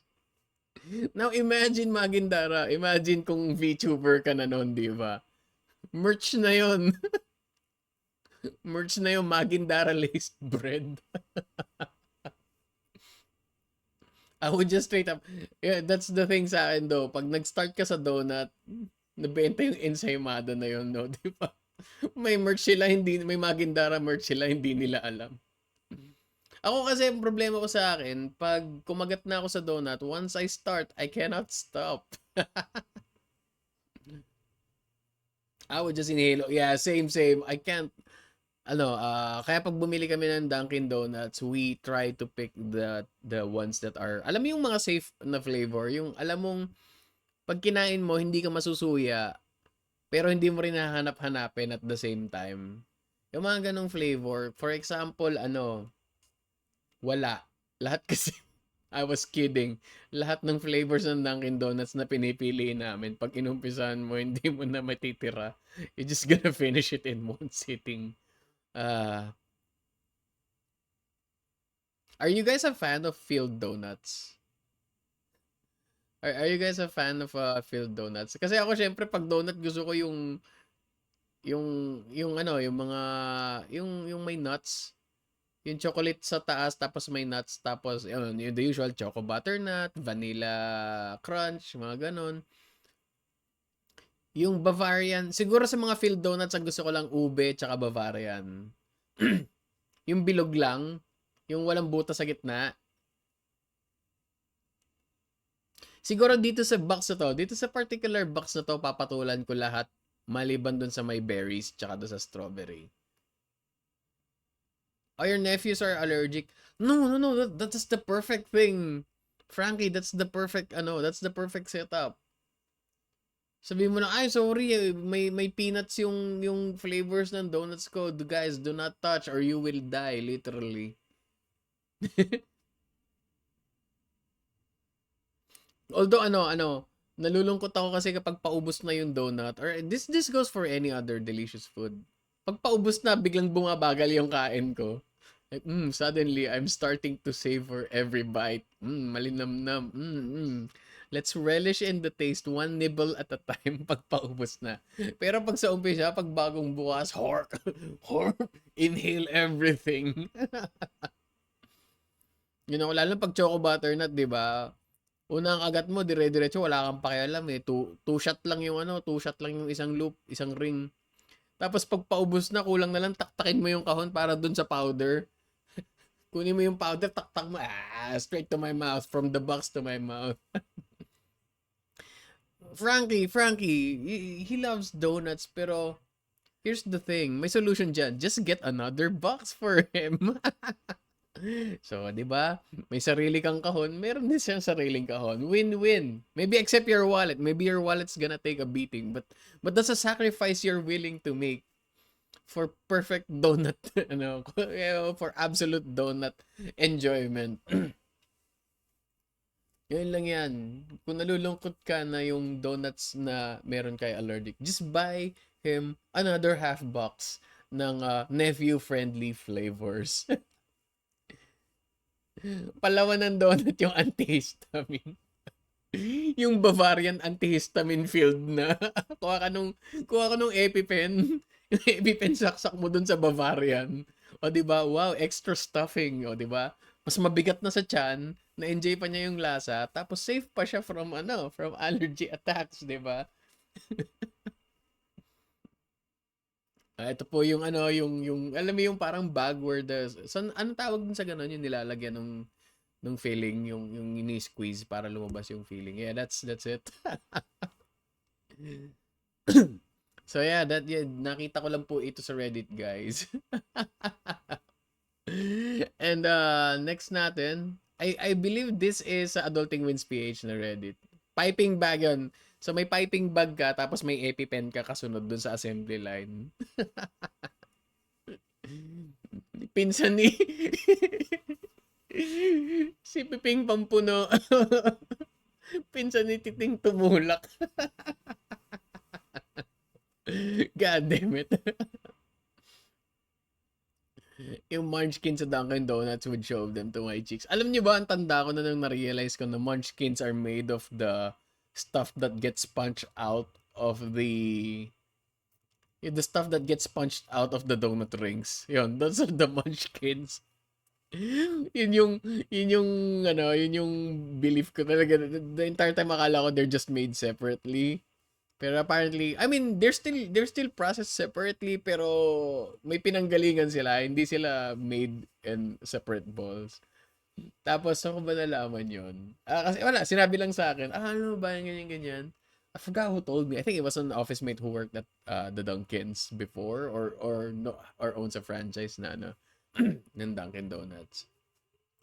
Now imagine, Magindara, imagine kung VTuber ka na noon, di ba? Merch na yon. Merch na yung Magindara laced bread. I would just straight up, yeah, that's the thing sa akin though. Pag nag-start ka sa donut, nabenta yung ensaymada na yun, no? Di ba? May merch sila, may Magindara merch sila, hindi nila alam. Ako kasi, ang problema ko sa akin, pag kumagat na ako sa donut, once I start, I cannot stop. I would just inhale. Yeah, same. I can't, kaya pag bumili kami ng Dunkin' Donuts, we try to pick the ones that are, alam mo yung mga safe na flavor, yung alam mong, pag kinain mo, hindi ka masusuya, pero hindi mo rin hahanap-hanapin at the same time. Yung mga ganong flavor, for example, wala. Lahat kasi, I was kidding. Lahat ng flavors ng Dunkin' Donuts na pinipili namin, pag inumpisahan mo, hindi mo na matitira. You're just gonna finish it in one sitting. Are you guys a fan of filled donuts? Are you guys a fan of filled donuts? Kasi ako syempre pag donut gusto ko yung mga yung may nuts. Yung chocolate sa taas tapos may nuts tapos yung the usual choco butternut, vanilla crunch, mga ganon. Yung Bavarian, siguro sa mga filled donuts ang gusto ko lang ube tsaka Bavarian. Yung bilog lang, yung walang butas sa gitna. Siguro dito sa box na to, dito sa particular box na to, papatulan ko lahat maliban dun sa may berries tsaka dun sa strawberry. Oh, your nephews are allergic. No. That's the perfect thing. Frankie, that's the perfect setup. Sabi mo na, ay, sorry, may peanuts yung flavors ng donuts ko. Guys, do not touch or you will die, literally. Although, nalulungkot ako kasi kapag paubos na yung donut, or this goes for any other delicious food. Pag paubos na, biglang bumabagal yung kain ko. Like, suddenly, I'm starting to savor every bite. Malinamnam. Let's relish in the taste, one nibble at a time pag paubos na. Pero pag sa umpisa, pag bagong bukas, hork, hork, inhale everything. Lalo pag choco butternut, di ba? Unang kagat mo, dire-diretso, wala kang pakialam eh. Two shot lang yung two shot lang yung isang loop, isang ring. Tapos pag paubos na, kulang na lang taktakin mo yung kahon para dun sa powder. Kunin mo yung powder, taktak mo, straight to my mouth, from the box to my mouth. Frankie, he loves donuts, pero here's the thing, may solution dyan. Just get another box for him. So, 'di ba? May sarili kang kahon, meron din siyang sariling kahon. Win-win. Maybe except your wallet. Maybe your wallet's gonna take a beating, but that's a sacrifice you're willing to make for perfect donut, for absolute donut enjoyment. Yun lang yan. Kung nalulungkot ka na yung donuts na meron kay allergic, just buy him another half box ng nephew-friendly flavors. Palawan ng donut yung antihistamine. Yung Bavarian antihistamine filled na. kuha ka nung EpiPen. Yung EpiPen saksak mo dun sa Bavarian. O di ba? Wow, extra stuffing, o di ba? Mas mabigat na sa tiyan, na-enjoy pa niya yung lasa, tapos safe pa siya from allergy attacks, di ba? Ito po yung alam mo yung parang bag where anong tawag dun sa ganun, yung nilalagyan nung filling, yung ini-squeeze para lumabas yung filling. Yeah, that's it. So yeah, nakita ko lang po ito sa Reddit, guys. And next natin, I believe this is Adulting Wins PH na Reddit. Piping bag yun. So may piping bag ka, tapos may EpiPen ka kasunod dun sa assembly line. Pinsan ni si Piping Pampuno. Pinsan ni Titing tumulak. God damn it. Yung munchkin sa Dunkin' Donuts would show them to my cheeks. Alam niyo ba, ang tanda ko na nang na-realize ko na munchkins are made of the stuff that gets punched out of the stuff that gets punched out of the donut rings. Yun, those are the munchkins. Yun yung belief ko talaga. The entire time akala ko they're just made separately. Pero apparently, I mean, they're still processed separately, pero may pinanggalingan sila. Hindi sila made in separate balls. Tapos, saan ko ba nalaman yun? Kasi wala, sinabi lang sa akin, ano ba, ganyan. I forgot who told me. I think it was an office mate who worked at the Dunkins before, or no, or owns a franchise na ng Dunkin' Donuts.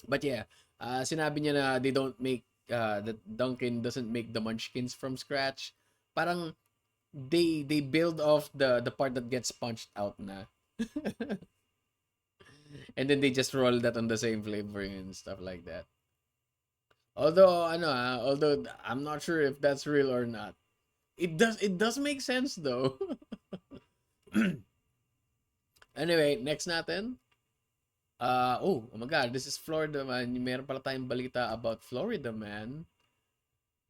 But yeah, sinabi niya na they don't make, that Dunkin' doesn't make the munchkins from scratch. Parang they build off the part that gets punched out na. And then they just roll that on the same flavoring and stuff like that. Although I'm not sure if that's real or not. It does make sense though. Anyway, next natin. Oh my god, this is Florida man. Meron pala tayong balita about Florida man.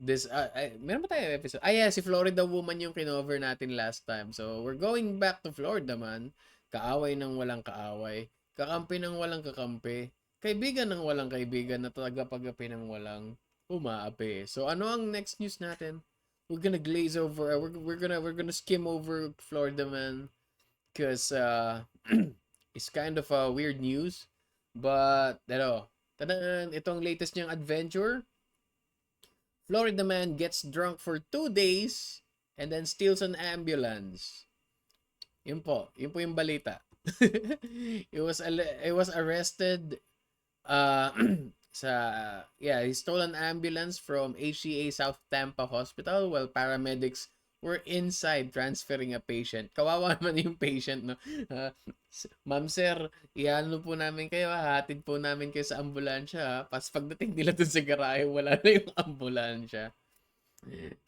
Meron ba tayong episode? Yeah, si Florida woman yung kinover natin last time. So, we're going back to Florida man. Kaaway ng walang kaaway. Kakampi ng walang kakampi. Kaibigan ng walang kaibigan na tagapag-api ng walang umaapi. So, ano ang next news natin? We're gonna glaze over, we're gonna skim over Florida man. Because, it's kind of a weird news. But, itong latest niyang adventure, Florida man gets drunk for 2 days and then steals an ambulance. Yun po yung balita. It was arrested he stole an ambulance from HCA South Tampa Hospital while paramedics we're inside transferring a patient. Kawawa naman yung patient, no? Ah, Ma'am sir, iano po namin kayo, hatid po namin kayo sa ambulansya. Pas pagdating nila dun sa garahe, wala na yung ambulansya.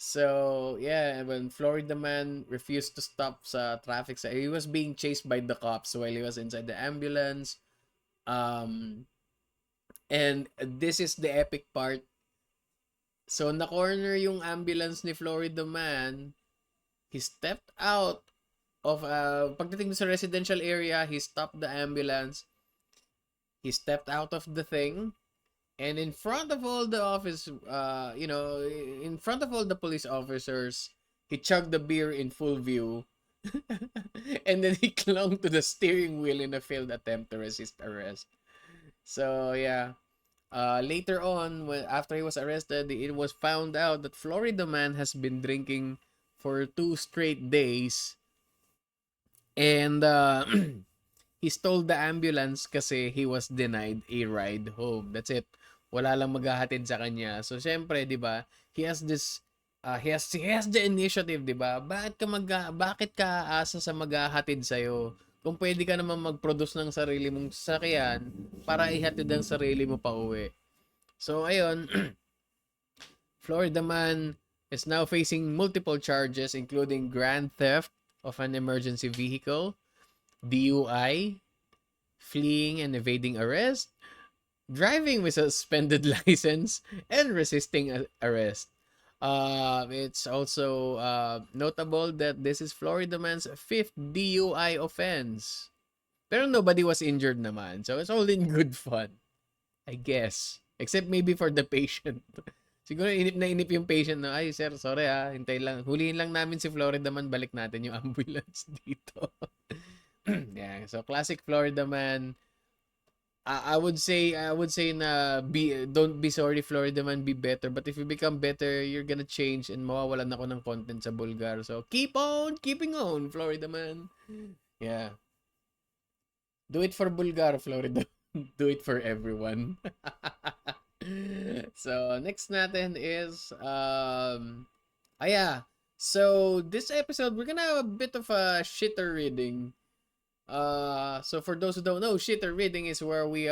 So, yeah, when Florida man refused to stop sa traffic, he was being chased by the cops while he was inside the ambulance. And this is the epic part. So, na-corner yung ambulance ni Florida man. He stepped out of, pagdating sa residential area, he stopped the ambulance. He stepped out of the thing. And in front of all the office, in front of all the police officers, he chugged the beer in full view. And then he clung to the steering wheel in a failed attempt to resist arrest. So, yeah. Later on, after he was arrested, it was found out that Florida man has been drinking for 2 straight days. And he stole the ambulance kasi he was denied a ride home. That's it. Wala lang maghahatid sa kanya. So, syempre, di ba, he has this, he has the initiative, di ba? Bakit ka aasa sa maghahatid sa'yo? Kung pwede ka naman mag-produce ng sarili mong sasakyan para ihatid ang sarili mo pa uwi. So, ayun, Florida man is now facing multiple charges including grand theft of an emergency vehicle, DUI, fleeing and evading arrest, driving with a suspended license, and resisting arrest. It's also notable that this is Florida man's 5th DUI offense. Pero nobody was injured naman. So it's all in good fun. I guess. Except maybe for the patient. Siguro inip na inip yung patient na, ay sir, sorry hintay lang. Huliin lang namin si Florida man, balik natin yung ambulance dito. Yeah, so classic Florida man. I would say na don't be sorry Florida man, be better. But if you become better, you're gonna change and mawawalan ako ng content sa Bullgar. So keep on keeping on, Florida man. Yeah. Do it for Bullgar, Florida. Do it for everyone. So next natin is yeah. So this episode we're gonna have a bit of a shitter reading. So for those who don't know, shitter reading is where we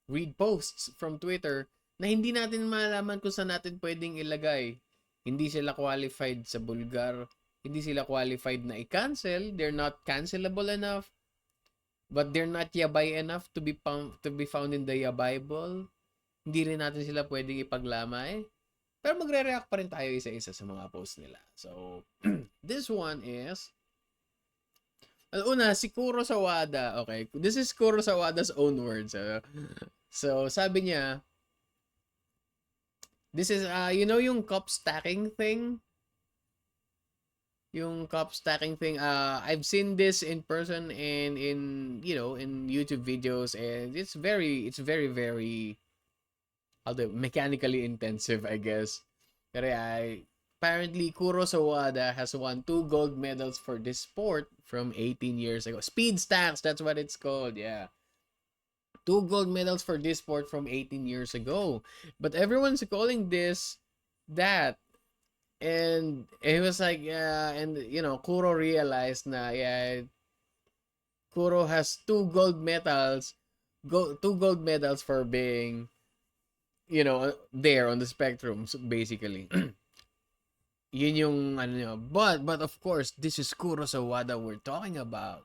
read posts from Twitter na hindi natin malaman kung saan natin pwedeng ilagay. Hindi sila qualified sa Bullgar. Hindi sila qualified na i-cancel. They're not cancelable enough. But they're not yabay enough to be found in the Bible. Hindi rin natin sila pwedeng ipaglamay. Pero magre-react pa rin tayo isa-isa sa mga posts nila. So, this one is una, si Kuro Sawada. Okay, this is Kuro Sawada's own words. So sabi niya, this is, yung cup stacking thing? Yung cup stacking thing, I've seen this in person and in YouTube videos, and it's very, very, mechanically intensive, I guess. Pero apparently, Kuro Sawada has won 2 gold medals for this sport from 18 years ago. Speed stacks, that's what it's called, yeah. 2 gold medals for this sport from 18 years ago. But everyone's calling this that. And it was like, and Kuro realized na, Kuro has 2 gold medals, 2 gold medals for being, there on the spectrum, so basically. Yun yung but of course this is Kuro Sawada we're talking about.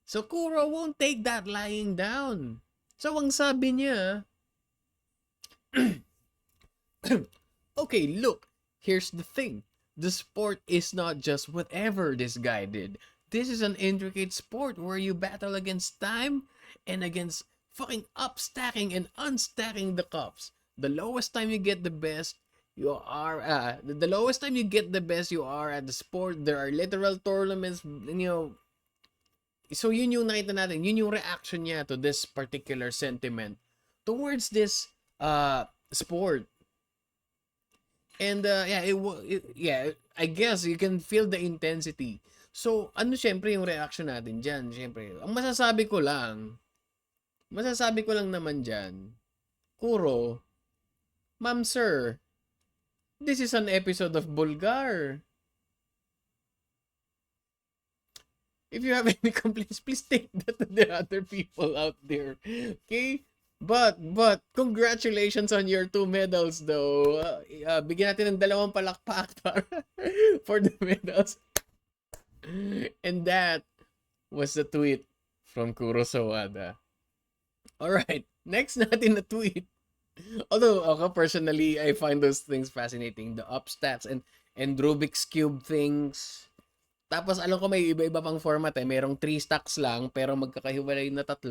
So Kuro won't take that lying down. So ang sabi niya, okay, look, here's the thing. The sport is not just whatever this guy did. This is an intricate sport where you battle against time and against fucking upstacking and unstacking the cups. The lowest time you get the best, you are the lowest time you get the best you are at the sport. There are literal tournaments, so yun yung nakita natin, yun yung reaction niya to this particular sentiment towards this sport. And I guess you can feel the intensity. So syempre yung reaction natin diyan, syempre ang masasabi ko lang naman diyan, Kuro, ma'am sir, This is an episode of Bullgar. If you have any complaints, please take that to the other people out there. Okay? But, congratulations on your 2 medals though. Bigyan natin ng 2 palakpak para for the medals. And that was the tweet from Kuro Sawada. Alright, next natin na tweet. Although, ako personally, I find those things fascinating. The up stats and Rubik's Cube things. Tapos, alam ko may iba-iba pang format eh. Merong 3 stacks lang, pero magkakahiwalay na 3.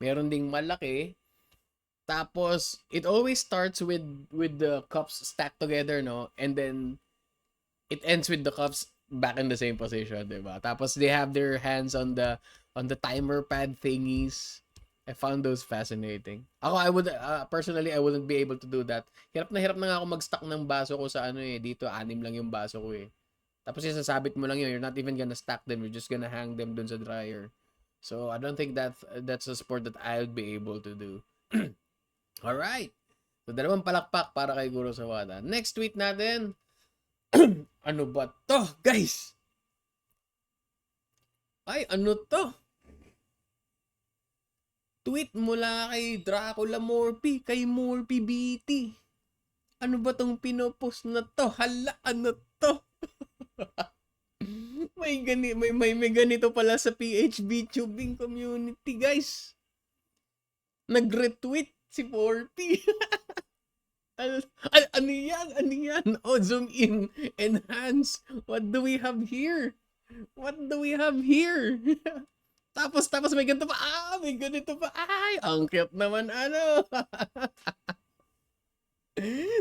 Meron ding malaki. Tapos, it always starts with the cups stacked together, no? And then, it ends with the cups back in the same position, diba? Tapos, they have their hands on the timer pad thingies. I found those fascinating. Ako, personally, I wouldn't be able to do that. Hirap na nga ako mag-stack ng baso ko sa dito 6 lang yung baso ko eh. Tapos sasabit mo lang yun. You're not even gonna stack them. You're just gonna hang them dun sa dryer. So, I don't think that's a sport that I'll be able to do. Alright. So, 2 palakpak para kay Guro Sawada. Next tweet natin. Ano ba to, guys? Ay, ano to? Tweet mula kay Dracula Morphy, kay Morphy BT. Ano ba tong pinopost na to? Hala, ano to? may ganito pala sa PHB tubing community, guys. Nag-retweet si Morphy. Ano yan? Oh, zoom in. Enhance. What do we have here? Tapos may ganito pa. May ganito pa. Ay, ang cute naman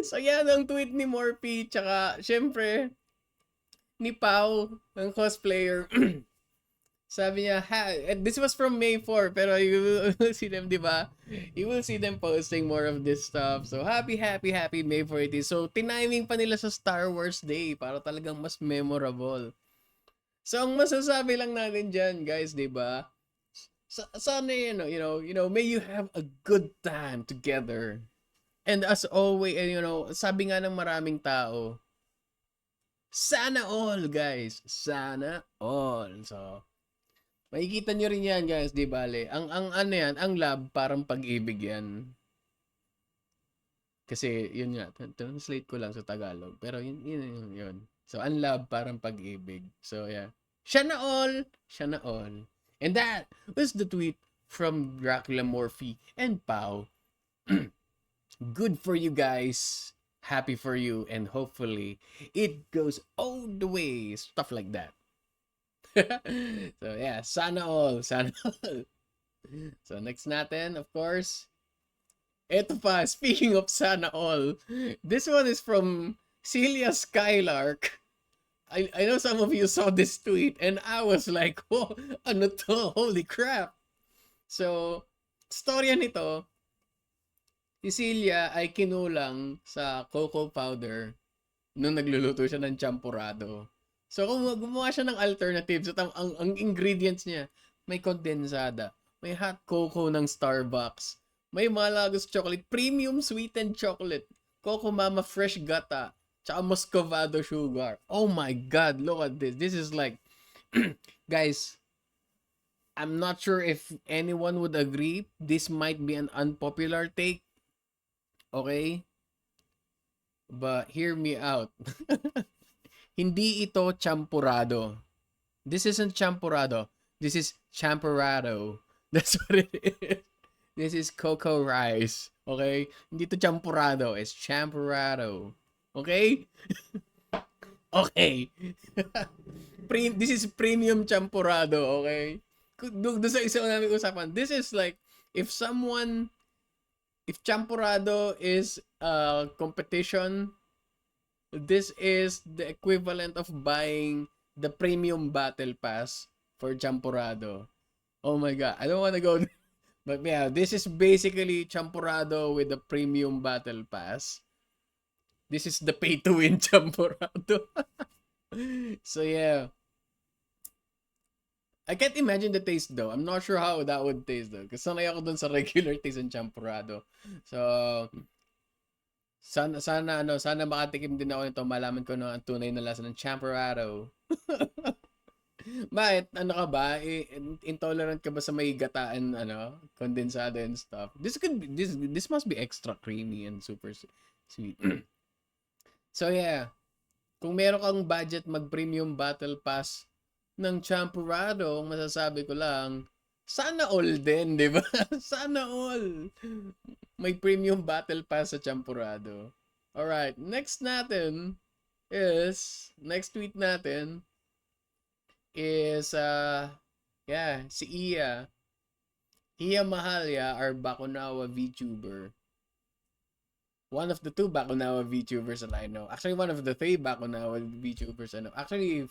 So yan ang tweet ni Morphy. Tsaka, syempre, ni Pau, ang cosplayer. Sabi niya, this was from May 4, pero you will see them, di ba? You will see them posting more of this stuff. So, happy May 4 it is. So, tiniming pa nila sa Star Wars Day para talagang mas memorable. So, ang masasabi lang natin dyan, guys, di ba? Sana may you have a good time together. And as always, sabi nga ng maraming tao, sana all, guys. Sana all. So, makikita nyo rin yan, guys, di bale. Ang love, parang pag-ibig yan. Kasi, yun nga, translate ko lang sa Tagalog. Pero, yun. So, ang love, parang pag-ibig. So, yeah. Siya na all. And that was the tweet from Dracula Morphy and Pau. Good for you guys. Happy for you. And hopefully, it goes all the way. Stuff like that. So, yeah. Sana all. So, next natin, of course. Eto pa. Speaking of sana all. This one is from Celia Skylark. I know some of you saw this tweet and I was like, oh, ano to? Holy crap. So, storya nito, si Celia ay kinulang sa cocoa powder nung nagluluto siya ng champurado. So, gumawa siya ng alternatives. So, ang ingredients niya, may kondensada, may hot cocoa ng Starbucks, may Malagos chocolate, premium sweetened chocolate, Coco Mama fresh gata, tsaka Muscovado sugar. Oh my God, look at this. This is like, guys, I'm not sure if anyone would agree. This might be an unpopular take. Okay? But hear me out. Hindi ito champurado. This isn't champurado. This is champurado. That's what it is. This is cocoa rice. Okay? Hindi ito champurado. It's champurado. Okay? Okay. This is premium champurado, okay? Doon sa isa namin usapan, this is like, if champurado is a competition, this is the equivalent of buying the premium battle pass for champurado. Oh my God, I don't want to go, but yeah, this is basically champurado with the premium battle pass. This is the pay-to-win champurado. So, yeah. I can't imagine the taste, though. I'm not sure how that would taste, though. Kasi sanay ako dun sa regular taste ng champurado. So, Sana makatikim din ako nito, malaman ko na ang tunay na lasa ng champurrado. Bakit? Ano ka ba? Intolerant ka ba sa may gataan, kondensado and stuff? This must be extra creamy and super sweet. So yeah, kung meron kang budget mag-premium battle pass ng champurrado, ang masasabi ko lang, sana all din, di ba? Sana all. May premium battle pass sa champurrado. Alright, next tweet natin is, yeah, si Iya. Iya Mahalya, our Bakunawa VTuber. One of the two Bakunawa VTubers that I know. Actually, one of the three Bakunawa VTubers I know. Actually,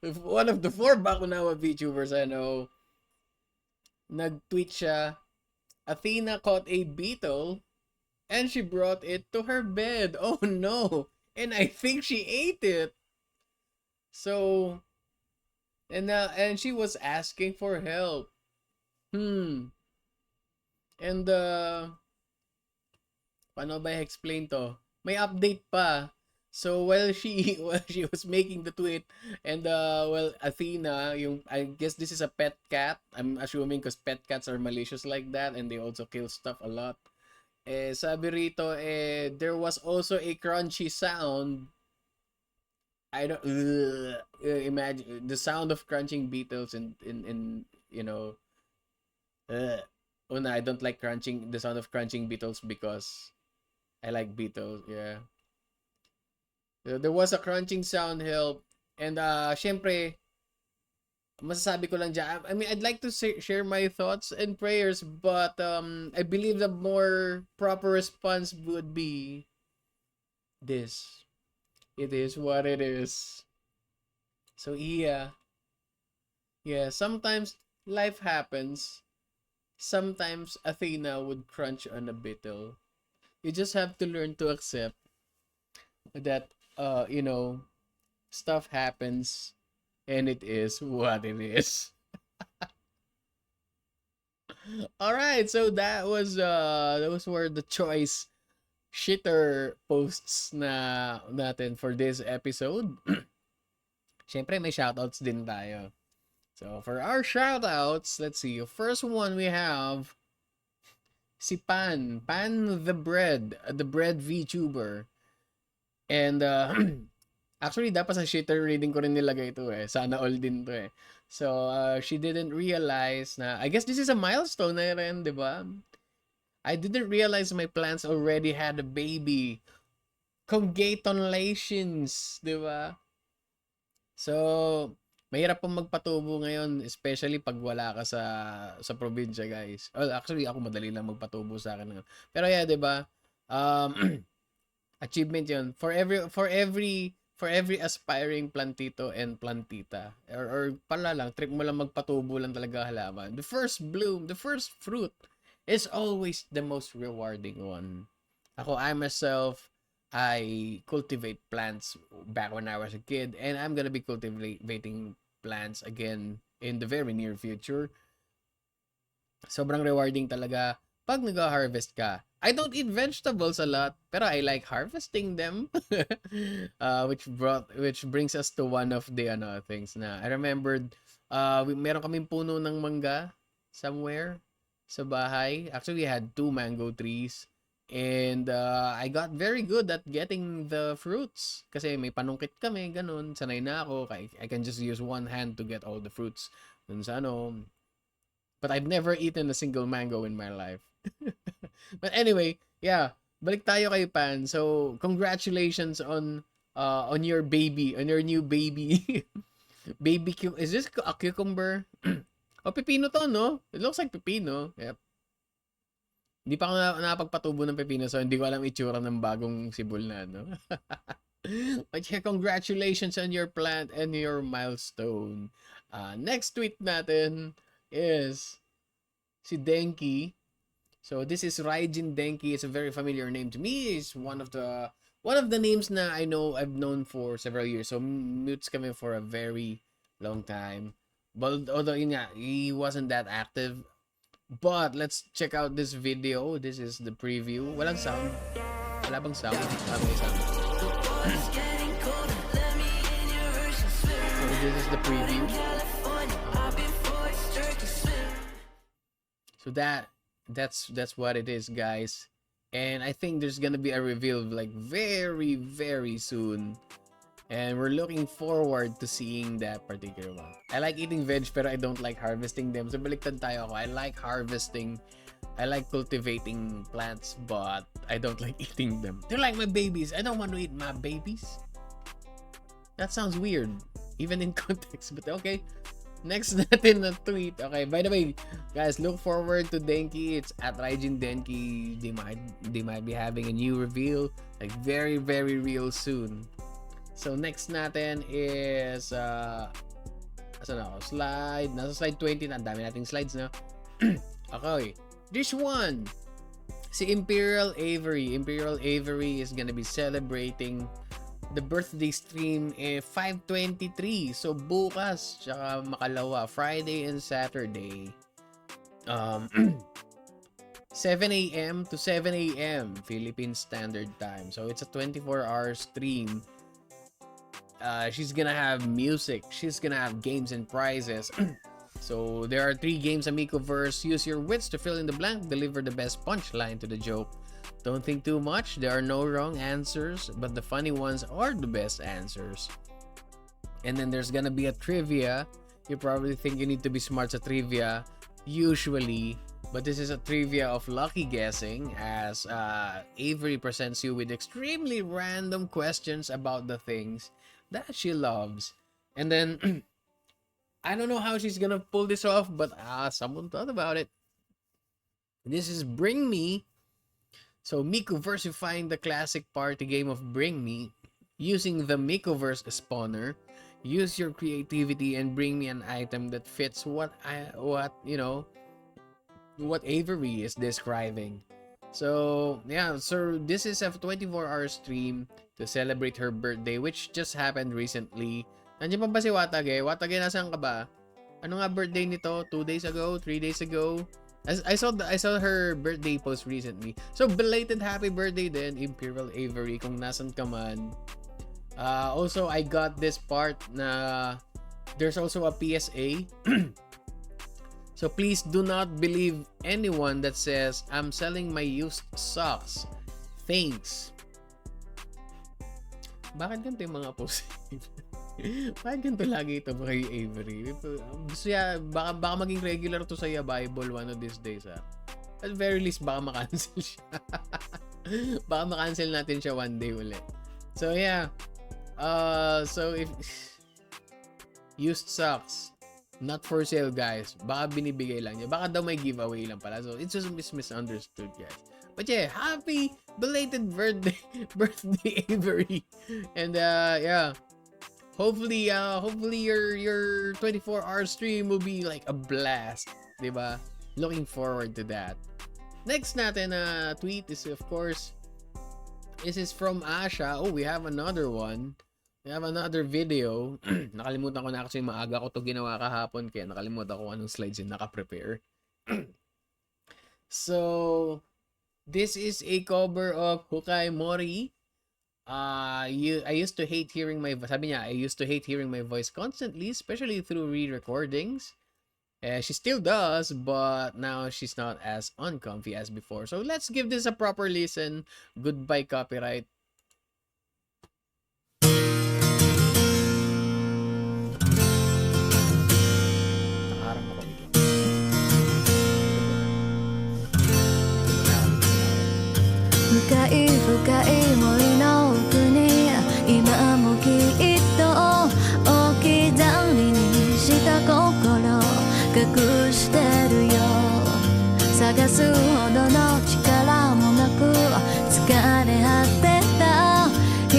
one of the four Bakunawa VTubers I know. Nag-tweet siya, Athena caught a beetle and she brought it to her bed. Oh no! And I think she ate it. So, and she was asking for help. And paano ba i-explain to? May update pa. So while she was making the tweet, and Athena, I guess this is a pet cat. I'm assuming because pet cats are malicious like that and they also kill stuff a lot. Sabi rito, there was also a crunchy sound. I don't imagine the sound of crunching beetles in Una, I don't like the sound of crunching beetles because I like beetles, yeah. There was a crunching sound help, and syempre masasabi ko lang dyan, I mean, I'd like to share my thoughts and prayers, but I believe the more proper response would be this. It is what it is. So yeah, sometimes life happens. Sometimes Athena would crunch on a beetle. You just have to learn to accept that stuff happens and it is what it is. All right, so those were the choice shitter posts na natin for this episode. Syempre may shoutouts din tayo. So for our shoutouts, let's see. First one we have si Pan the bread VTuber. And actually dapat sa shitter reading ko rin nilagay ito Sana all din to So she didn't realize na, I guess this is a milestone na rin, 'di ba? I didn't realize my plants already had a baby. Congratulations, 'di ba? So, mahirap pong magpatubo ngayon, especially pag wala ka sa probinsya, guys. Well, actually ako madali lang magpatubo sa akin. Pero yeah, 'di ba? Achievement 'yon. For every aspiring plantito and plantita, or pala lang, trip mo lang magpatubo lang talaga halaman. The first bloom, the first fruit is always the most rewarding one. I myself, I cultivate plants back when I was a kid, and I'm gonna be cultivating plants again in the very near future. Sobrang rewarding talaga pag nag-harvest ka. I don't eat vegetables a lot, pero I like harvesting them. Which brings us to one of the things na I remembered, meron kaming puno ng mangga somewhere sa bahay. Actually, we had 2 mango trees. And I got very good at getting the fruits. Kasi may panungkit kami, ganun. Sanay na ako. I can just use one hand to get all the fruits. Dun sa But I've never eaten a single mango in my life. But anyway, yeah. Balik tayo kay Pan. So, congratulations on your baby, on your new baby. Is this a cucumber? Pepino to, no? It looks like pepino. Yep. Hindi pa ako nakapagpatubo ng pepino, so hindi ko alam itsura ng bagong sibol na, no? But yeah, congratulations on your plant and your milestone. Next tweet natin is si Denki. So this is Raijin Denki. It's a very familiar name to me. It's one of the names na I've known for several years. So mutes kami for a very long time. But although he wasn't that active. But let's check out this video. This is the preview. Walang sound. Wala bang sound? May sound. So this is the preview. So that's what it is, guys. And I think there's gonna be a reveal like very, very soon. And we're looking forward to seeing that particular one. I like eating veg pero I don't like harvesting them. So baliktad tayo ako. I like harvesting. I like cultivating plants, but I don't like eating them. They're like my babies. I don't want to eat my babies. That sounds weird, even in context. But okay. Next natin na tweet. Okay, by the way, guys, look forward to Denki. It's at Raijin Denki. They might be having a new reveal like very, very real soon. So next natin is asan ako? Nasa slide 20 na. Ang dami nating slides na. Okay. This one. Si Imperial Avery. Imperial Avery is gonna be celebrating the birthday stream 5/23. So bukas tsaka makalawa, Friday and Saturday. 7 a.m. to 7 a.m. Philippine Standard Time. So it's a 24-hour stream. She's gonna have music. She's gonna have games and prizes. So there are 3 games Amicoverse. Use your wits to fill in the blank. Deliver the best punchline to the joke. Don't think too much. There are no wrong answers, but the funny ones are the best answers. And then there's gonna be a trivia. You probably think you need to be smart at trivia, usually, but this is a trivia of lucky guessing, as Avery presents you with extremely random questions about the things that she loves. And then I don't know how she's gonna pull this off, but someone thought about it. This is Bring Me. So Micoversifying the classic party game of Bring Me using the Micoverse spawner. Use your creativity and bring me an item that fits what Avery is describing. So yeah, so this is a 24-hour stream to celebrate her birthday, which just happened recently. Nandiyan pa ba si Watage? Watage, nasaan ka ba? Ano nga birthday nito? 2 days ago? 3 days ago? I saw her birthday post recently. So belated happy birthday then, Imperial Avery, kung nasan ka man. Also, I got this part na there's also a PSA. So please do not believe anyone that says, I'm selling my used socks. Thanks. Bakit ganito yung mga post? Bakit ganito lagi ito kay Avery? Gusto niya, baka maging regular to sa Bible one of these days. At very least, baka makancel siya. Baka makancel natin siya one day ulit. So yeah. So if used socks, not for sale, guys. Baka binibigay lang niya. Baka daw may giveaway lang pala. So it's just misunderstood, guys. But yeah, happy belated birthday Avery. And yeah. Hopefully your 24-hour stream will be like a blast, 'di ba? Looking forward to that. Next natin tweet is, of course, this is from Asha. Oh, we have another one. We have another video. Nakalimutan ko na kasi maaga ko to ginawa kahapon, kaya nakalimutan ko anong slides yung naka-prepare. So, this is a cover of Hukai Mori. I used to hate hearing my voice constantly, especially through re-recordings. She still does, but now she's not as uncomfy as before. So let's give this a proper listen. Goodbye copyright. Nakaharang ako.
深い深い森の奥に今もきっと置き去りにした心隠してるよ探すほどの力もなく疲れ果てた人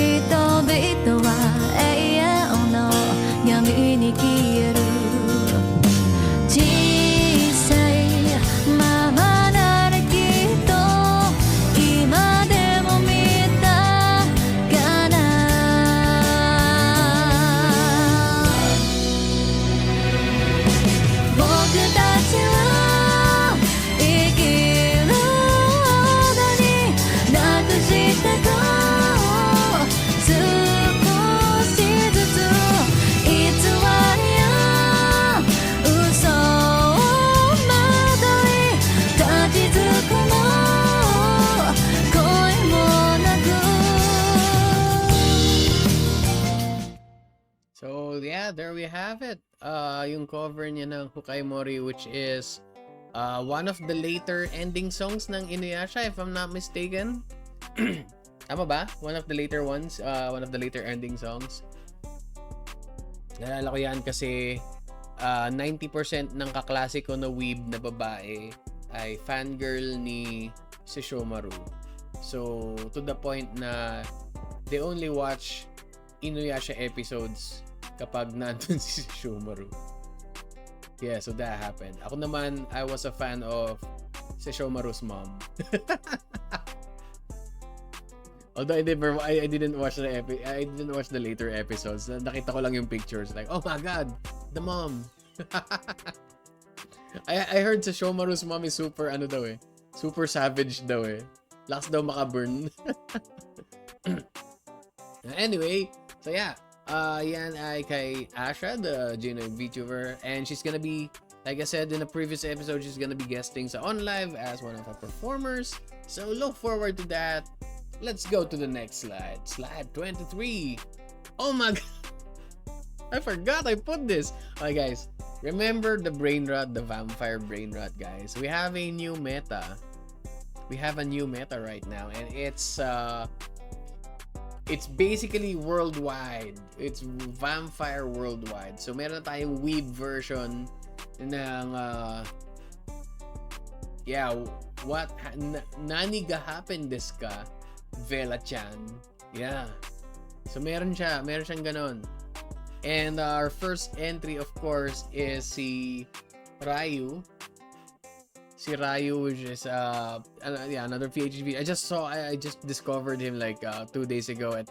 々は永遠の闇に消える小さいままならきっと今でも見たかな僕たちは生き
yeah, there we have it. Yung cover niya ng Hukai Mori, which is one of the later ending songs ng Inuyasha, if I'm not mistaken. Tama ba? One of the later ones, one of the later ending songs. Nalala ko yan kasi 90% ng kaklase ko na weeb na babae ay fangirl ni Sesshomaru. So, to the point na they only watch Inuyasha episodes kapag nandun si Sesshomaru. Yeah, so that happened. Ako naman, I was a fan of Sesshomaru's mom. Although I didn't watch the later episodes. Nakita ko lang yung pictures. Like, oh my god, the mom. I heard Sesshomaru's mom is super super savage daw eh. Lakas daw makaburn. Anyway, so yeah. Yan ay kay Asha, the Gino VTuber. And she's gonna be, like I said in the previous episode, she's gonna be guesting sa OnLive as one of our performers. So look forward to that. Let's go to the next slide. Slide 23. Oh my god. I forgot I put this. Okay guys, remember the brain rot, the vampire brain rot, guys. We have a new meta. We have a new meta right now, and it's basically worldwide. It's vampire worldwide. So meron tayong weeb version ng nani ga happen desu ka? Vela-chan. Yeah. So meron siyang ganon. And our first entry of course is si Ryu. Si Ryu, which is another PHV. I just discovered him like 2 days ago, and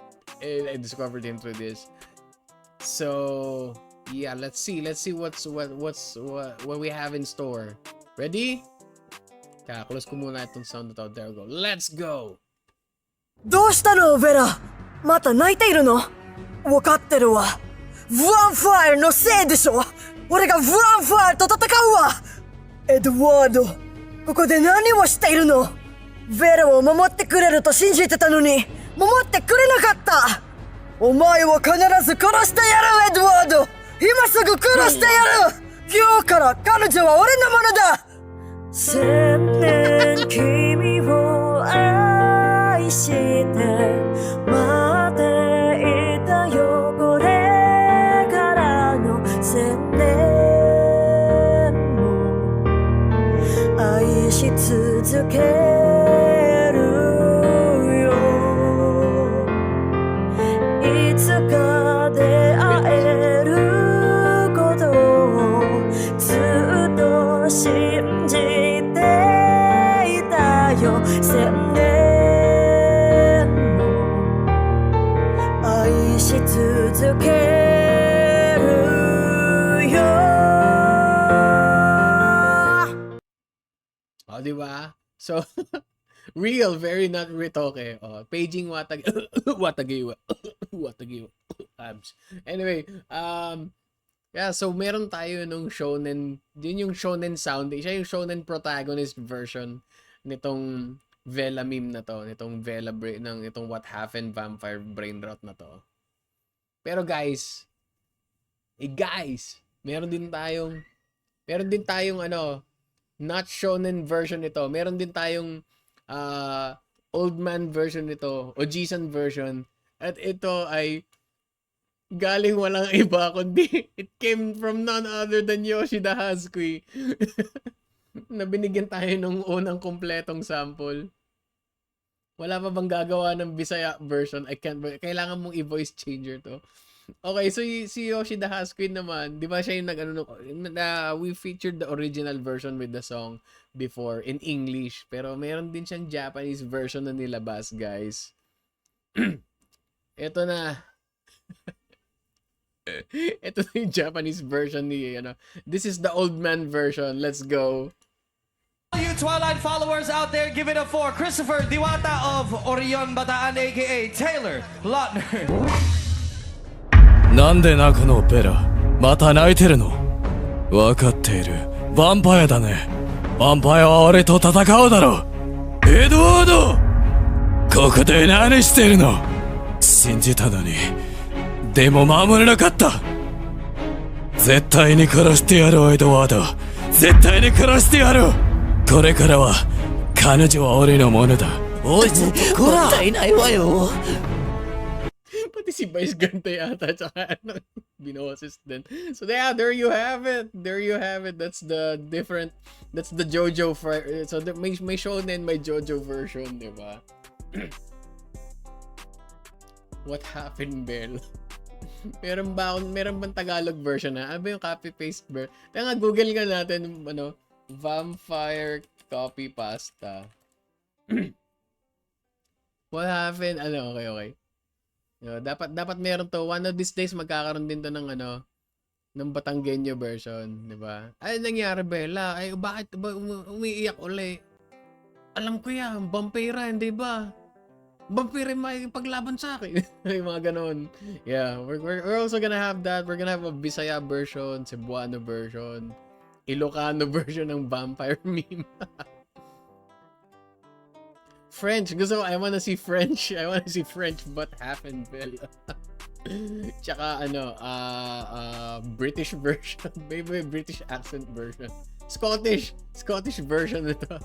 I discovered him through this. So yeah, let's see what we have in store. Ready? Close ko muna itong sound na to. There we go. Let's go.
どうしたのベラまた泣いているのわかってるわヴァンファイルのせいでしょ俺がヴァンファイルと戦うわエドワードここで何をしているのベラを守ってくれると信じてたのに守ってくれなかったお前を必ず殺してやるエドワード今すぐ殺してやる今日から彼女は俺のものだ千年君を愛して待っていたよこれからの千年も愛し続けるよいつか出会えることをずっと信じていたよ千年し続けるよ
Oh, di ba? So, real, very not retoke. Oh, paging watagiwa. Anyway, yeah, so meron tayo nung shonen, yun yung shonen sound. Siya yung shonen protagonist version nitong Vela meme na to, nitong Vela ng itong What Happened Vampire Brain Rot na to. Pero guys, meron din tayong not shonen version nito. Meron din tayong old man version nito, Ojisan version. At ito ay galing walang iba kundi it came from none other than Yoshida Hasui. Na binigyan tayo nung unang kompletong sample. Wala pa bang gagawa ng Bisaya version? Kailangan mong i-voice changer to. Okay, so si Yoshida Hasui naman, di ba siya yung we featured the original version with the song before in English. Pero meron din siyang Japanese version na nilabas, guys. Ito na. Ito na yung Japanese version ni, this is the old man version. Let's go.
All you Twilight followers out there, give it up for Christopher Diwata of Orion Bataan, aka Taylor Lautner.
なんで泣くのベラまた泣いてるの分かっているヴァンパイアだねヴァンパイアは俺と戦うだろうエドワードここで何してるの信じたのにでも守れなかった絶対に殺してやるエドワード。絶対に殺してやる。これからは彼女は俺のものだ。
おい、ちょっとこら。いないわよ。
Pati si Vice Ganda yata, tsaka ano, binoses din. So yeah, there you have it. There you have it. That's the JoJo so may shonen, may JoJo version, di ba? What happened, Bell? meron bang Tagalog version na? Ano ba yung copy-paste version? Kaya nga, Google nga natin, ano, vampire copy pasta. What happened? Ano, okay. Dapat meron to. One of these days, magkakaroon din to ng, ano, ng Batanggenyo version, di ba? Ay, nangyari, Bella? Ay, bakit ba umiiyak uli? Alam ko yan, vampira, hindi ba? Vampire may paglaban sa akin. Yung mga ganon. Yeah, we're also gonna have that. We're gonna have a Bisaya version, Cebuano version, Ilocano version ng vampire meme. French. I wanna see French. What happened, Bella? Tsaka British version. Maybe British accent version. Scottish version nito.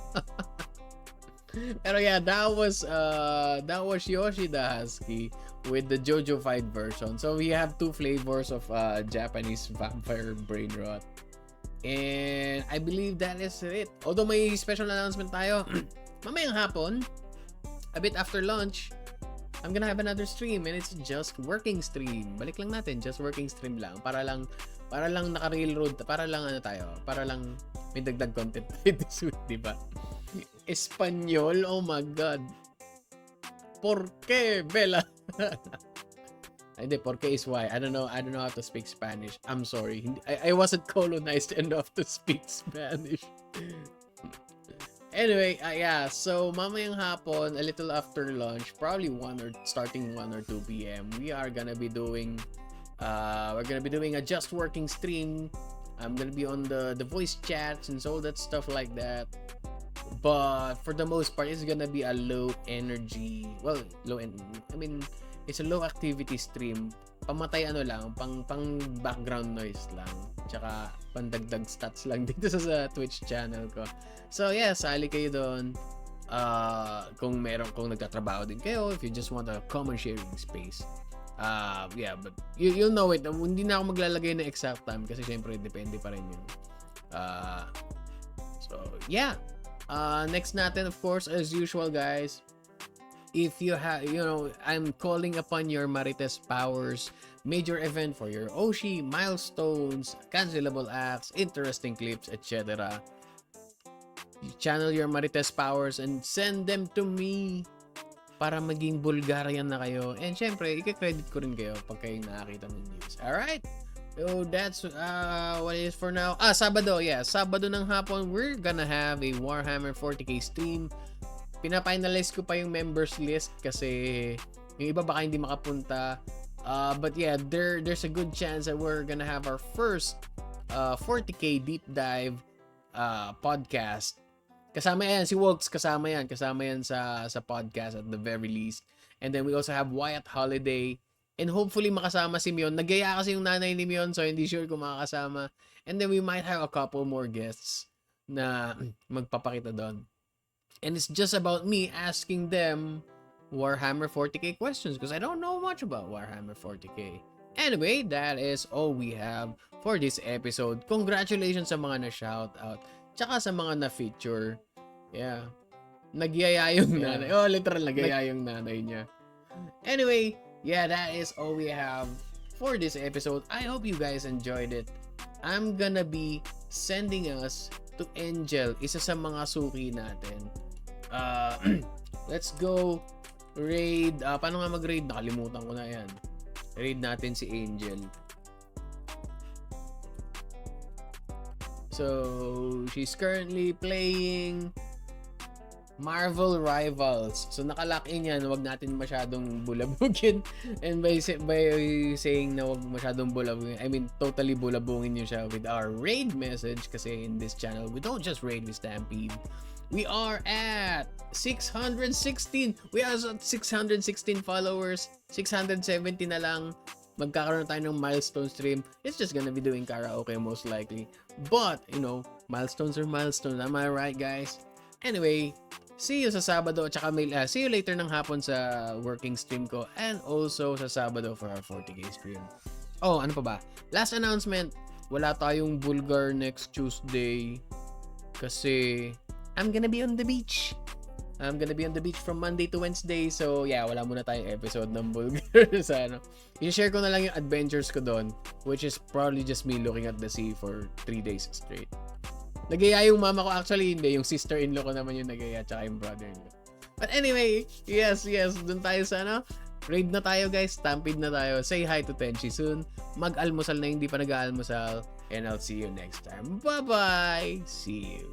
Pero yeah, that was Yoshida Husky with the JoJo Fight version. So we have two flavors of Japanese vampire brain rot. And I believe that is it. Although may special announcement tayo. Mamayang hapon, a bit after lunch, I'm gonna have another stream and it's just working stream. Balik lang natin, just working stream lang. Para lang naka-railroad, para lang may dagdag content this week, di ba? Espanyol, oh my god. ¿Por qué, Bella? Hindi, ¿por qué is why? I don't know how to speak Spanish. I'm sorry. I wasn't colonized enough to speak Spanish. Anyway, yeah, so mamayang hapon, a little after lunch, probably starting 1 or 2 p.m. we are gonna be doing a just working stream. I'm gonna be on the voice chats and all that stuff like that. But for the most part, it's gonna be a low energy. Well, it's a low activity stream. Pamatay lang, pang background noise lang. Tsaka pandagdag stats lang dito sa Twitch channel ko. So yeah, sali kayo doon. Kung nagtatrabaho din kayo, if you just want a common sharing space. Yeah, but you'll know it. Hindi na ako maglalagay ng exact time kasi syempre depende pa rin yun. So yeah. Next natin, of course, as usual, guys, if you have, I'm calling upon your Marites powers, major event for your Oshi, milestones, cancelable acts, interesting clips, etc. You channel your Marites powers and send them to me para maging Bulgarian na kayo. And syempre, i-credit ko rin kayo pag kayo nakakita ng news. Alright? So that's what it is for now. Sabado, yeah. Sabado ng hapon, we're gonna have a Warhammer 40k stream. Pina-finalize ko pa yung members list kasi yung iba baka hindi makapunta. But yeah, there's a good chance that we're gonna have our first 40k deep dive podcast. Kasama yan, si Wilkes, kasama yan sa podcast at the very least. And then we also have Wyatt Holiday. And hopefully makasama si Mion. Nagaya kasi yung nanay ni Mion, so hindi sure kung makakasama. And then we might have a couple more guests na magpapakita doon. And it's just about me asking them Warhammer 40k questions because I don't know much about Warhammer 40k. Anyway, that is all we have for this episode. Congratulations sa mga na-shoutout. Tsaka sa mga na-feature. Yeah. Nagyaya yung nanay. Oh, literal, nagyaya yung nanay niya. Anyway, yeah, that is all we have for this episode. I hope you guys enjoyed it. I'm gonna be sending us to Angel, isa sa mga suki natin. Let's go raid. Paano nga mag-raid? Nakalimutan ko na yan. Raid natin si Angel. So, she's currently playing Marvel Rivals. So nakalock in yan, wag natin masyadong bulabugin. And by saying na wag masyadong bulabugin, I mean totally bulabungin niyo siya with our raid message kasi in this channel we don't just raid with Stampede. We are at 616. We are at 616 followers. 670 na lang. magkakaroon tayo ng milestone stream. It's just gonna be doing karaoke most likely. But, you know, milestones are milestones. Am I right, guys? Anyway, see you sa Sabado at saka see you later ng hapon sa working stream ko and also sa Sabado for our 40k stream. Oh, ano pa ba? Last announcement, wala tayong Bullgar next Tuesday kasi I'm gonna be on the beach. I'm gonna be on the beach from Monday to Wednesday. So, yeah, wala muna tayong episode ng Bullgar sa ano. I-share ko na lang yung adventures ko doon, which is probably just me looking at the sea for 3 days straight. Nagaya yung mama ko, actually hindi, yung sister-in-law ko naman yung nagaya, tsaka yung brother-in-law. But anyway, yes, dun tayo sa ano, raid na tayo guys, stampede na tayo. Say hi to Tenchi soon. Mag-almusal na hindi pa nag-aalmusal, and I'll see you next time. Bye-bye! See you!